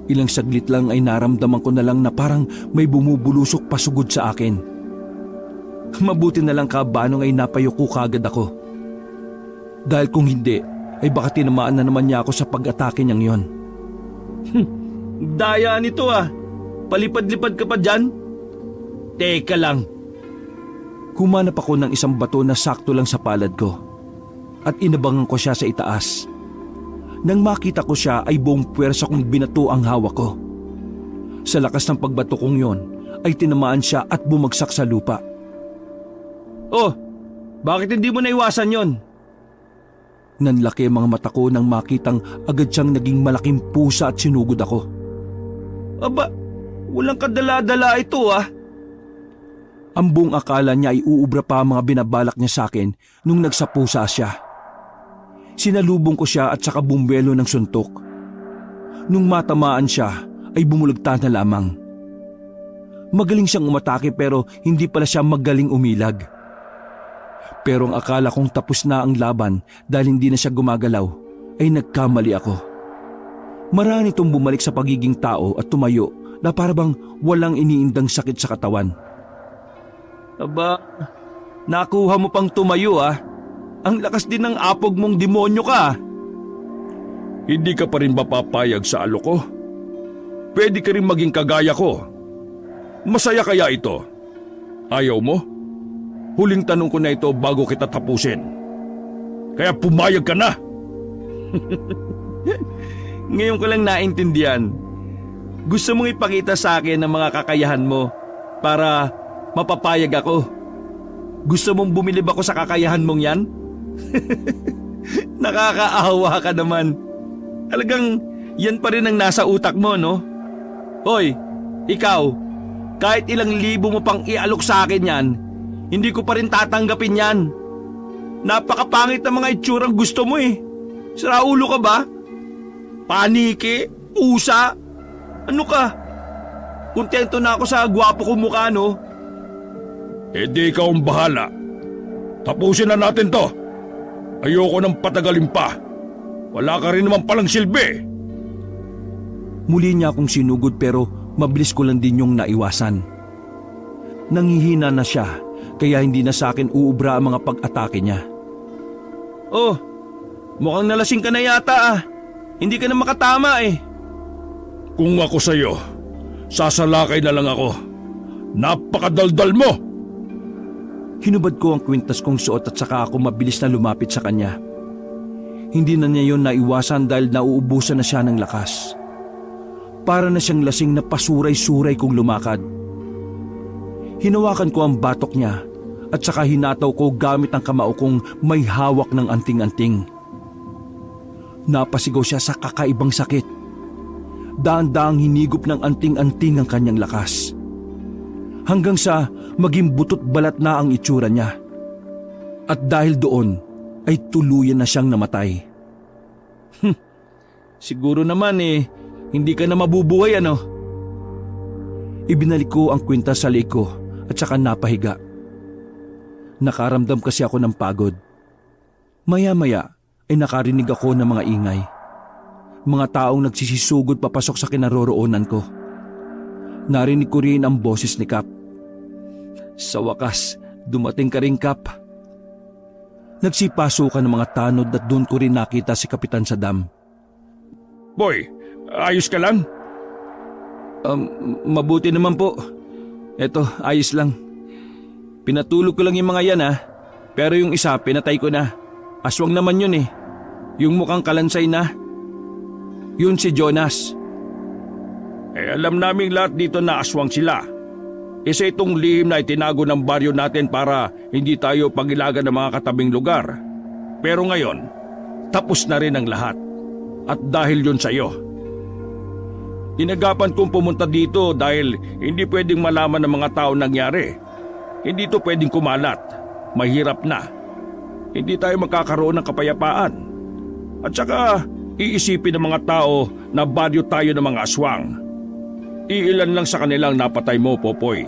Ilang saglit lang ay naramdaman ko na lang na parang may bumubulusok pasugod sa akin. Mabuti na lang kabanong ay napayuko kagad ako. Dahil kung hindi, ay baka tinamaan na naman niya ako sa pag-atake niyang yon. Daya nito ah. Palipad-lipad ka pa dyan? Teka lang. Humanap ako ng isang bato na sakto lang sa palad ko at inabangan ko siya sa itaas. Nang makita ko siya ay buong puwersa kong binato ang hawak ko. Sa lakas ng pagbato kong yon ay tinamaan siya at bumagsak sa lupa. Oh, bakit hindi mo naiwasan yon? Nanlaki ang mga mata ko nang makitang agad siyang naging malaking pusa at sinugod ako. Aba, walang kadala-dala ito ah. Ang buong akala niya ay uubra pa ang mga binabalak niya sa akin nung nagsapusa siya. Sinalubong ko siya at saka bumwelo ng suntok. Nung matamaan siya ay bumulagta na lamang. Magaling siyang umatake pero hindi pala siya magaling umilag. Pero ang akala kong tapos na ang laban dahil hindi na siya gumagalaw ay nagkamali ako. Marami itong bumalik sa pagiging tao at tumayo na parabang walang iniindang sakit sa katawan. Aba, nakuha mo pang tumayo ah. Ang lakas din ng apog mong demonyo ka. Hindi ka pa rin mapapayag sa alok ko? Pwede ka rin maging kagaya ko. Masaya kaya ito? Ayaw mo? Huling tanong ko na ito bago kita tapusin. Kaya pumayag ka na! Ngayon ko lang naintindihan. Gusto mong ipakita sa akin ang mga kakayahan mo para mapapayag ako. Gusto mong bumilib ako sa kakayahan mong yan? Nakakaawa ka naman. Talagang yan pa rin ang nasa utak mo, no? Hoy, ikaw, kahit ilang libo mo pang ialok sa akin yan, hindi ko pa rin tatanggapin yan. Napakapangit na mga itsurang gusto mo eh. Saraulo ka ba? Paniki? Usa? Ano ka? Kontento na ako sa gwapo kong mukha, no? Eh di ikaw ang bahala. Tapusin na natin to. Ayoko nang patagalin pa. Wala ka rin naman palang silbi. Muli niya akong sinugod pero mabilis ko lang din yung naiwasan. Nangihina na siya kaya hindi na sa akin uubra ang mga pag-atake niya. Oh, mukhang nalasing ka na yata ah. Hindi ka na makatama eh. Kung ako sa'yo, sasalakay na lang ako. Napakadaldal mo! Hinubad ko ang kwintas kong suot at saka ako mabilis na lumapit sa kanya. Hindi na niya yon naiwasan dahil nauubusan na siya ng lakas. Para na siyang lasing na pasuray-suray kong lumakad. Hinawakan ko ang batok niya at saka hinataw ko gamit ang kamao kong may hawak ng anting-anting. Napasigaw siya sa kakaibang sakit. daan-daang hinigop ng anting-anting ang kanyang lakas. Hanggang sa maging butot balat na ang itsura niya. At dahil doon ay tuluyan na siyang namatay. Siguro naman hindi ka na mabubuhay ano? Ibinalik ko ang kwintas sa leeg ko at saka napahiga. Nakaramdam kasi ako ng pagod. Maya-maya ay nakarinig ako ng mga ingay. Mga taong nagsisisugod papasok sa kinaroroonan ko. Narinig ko rin ang boses ni Kap. Sa wakas, dumating ka rin, Kap. Nagsipasukan ng mga tanod at doon ko rin nakita si Kapitan Saddam. Boy, ayos ka lang? Mabuti naman po. Eto, ayos lang. Pinatulog ko lang yung mga yan pero yung isa pinatay ko na. Aswang naman yun Yung mukhang kalansay na. Yun si Jonas. Alam naming lahat dito na aswang sila. Isa itong lihim na itinago ng baryo natin para hindi tayo pagilagan ng mga katabing lugar. Pero ngayon, tapos na rin ang lahat. At dahil yun sa'yo. Inagapan kong pumunta dito dahil hindi pwedeng malaman ng mga tao nangyari. Hindi to pwedeng kumalat. Mahirap na. Hindi tayo magkakaroon ng kapayapaan. At saka, iisipin ng mga tao na baryo tayo ng mga aswang. Iilan lang sa kanilang napatay mo, Popoy.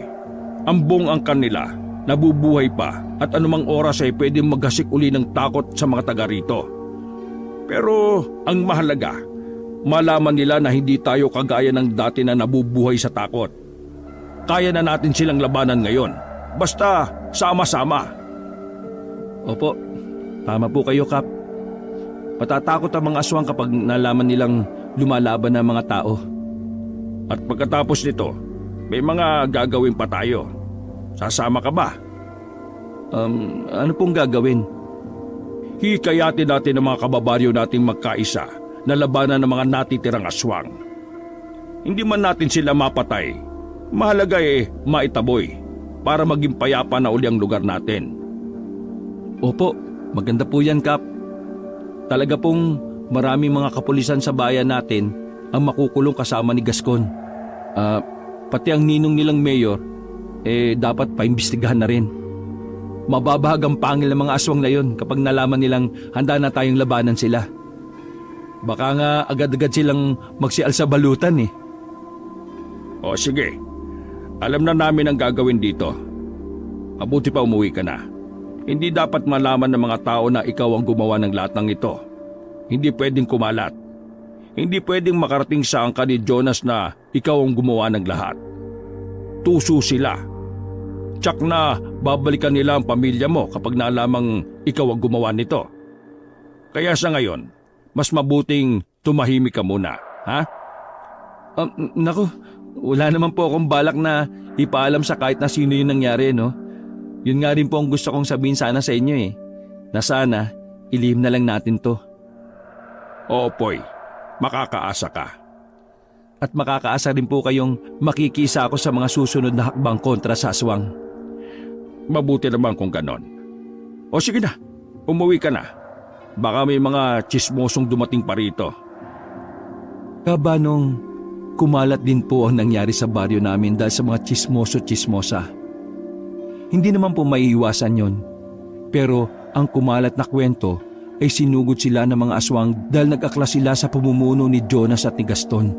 Ambong ang kanila, nabubuhay pa at anumang oras ay pwedeng maghasik uli ng takot sa mga taga rito. Pero ang mahalaga, malaman nila na hindi tayo kagaya ng dati na nabubuhay sa takot. Kaya na natin silang labanan ngayon, basta sama-sama. Opo, tama po kayo, Kap. Matatakot ang mga aswang kapag nalaman nilang lumalaban ng mga tao. At pagkatapos nito, may mga gagawin pa tayo. Sasama ka ba? Ano pong gagawin? Hikayatin natin ang mga kababaryo nating magkaisa na labanan ng mga natitirang aswang. Hindi man natin sila mapatay, mahalaga maitaboy para maging payapa na uli ang lugar natin. Opo, maganda po yan, Kap. Talaga pong maraming mga kapulisan sa bayan natin ang makukulong kasama ni Gascon. Pati ang ninong nilang mayor, dapat paimbestigahan na rin. Mababahag ang pangil ng mga aswang na yon kapag nalaman nilang handa na tayong labanan sila. Baka nga agad-agad silang magsial sa balutan O sige, alam na namin ang gagawin dito. Mabuti pa umuwi ka na. Hindi dapat malaman ng mga tao na ikaw ang gumawa ng lahat ng ito. Hindi pwedeng kumalat. Hindi pwedeng makarating sa angka ni Jonas na ikaw ang gumawa ng lahat. Tuso sila. Tsak na babalikan nila ang pamilya mo kapag nalamang ikaw ang gumawa nito. Kaya sa ngayon, mas mabuting tumahimik ka muna, ha? Naku, wala naman po akong balak na ipaalam sa kahit na sino yung nangyari, no? Yun nga rin po ang gusto kong sabihin sana sa inyo na sana ilihim na lang natin to. Oo, Poy. Makakaasa ka. At makakaasa rin po kayong makikisa ako sa mga susunod na hakbang kontra sa aswang. Mabuti naman kung ganon. O sige na, umuwi ka na. Baka may mga tsismosong dumating pa rito. Kabanong, kumalat din po ang nangyari sa baryo namin dahil sa mga tsismoso-tsismosa. Hindi naman po maiiwasan yon. Pero ang kumalat na kwento ay sinugod sila ng mga aswang dahil nag-akla sila sa pamumuno ni Jonas at ni Gaston.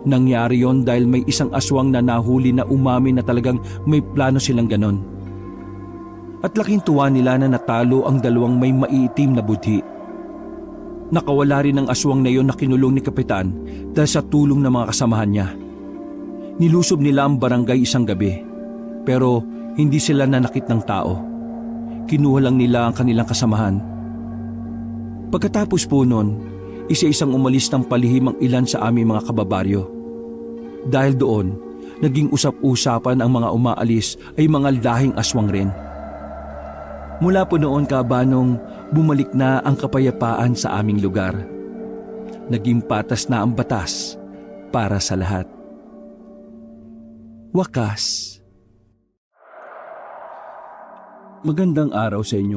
Nangyari yon dahil may isang aswang na nahuli na umamin na talagang may plano silang ganon. At laking tuwa nila na natalo ang dalawang may maiitim na budhi. Nakawala rin ang aswang na yon na kinulong ni Kapitan dahil sa tulong ng mga kasamahan niya. Nilusob nila ang barangay isang gabi, pero hindi sila nanakit ng tao. Kinuha lang nila ang kanilang kasamahan. Pagkatapos po nun, isa-isang umalis ng palihim ang ilan sa aming mga kababaryo. Dahil doon, naging usap-usapan ang mga umaalis ay mga lahing aswang rin. Mula po noon, Kabanong, bumalik na ang kapayapaan sa aming lugar. Naging patas na ang batas para sa lahat. Wakas. Magandang araw sa inyo.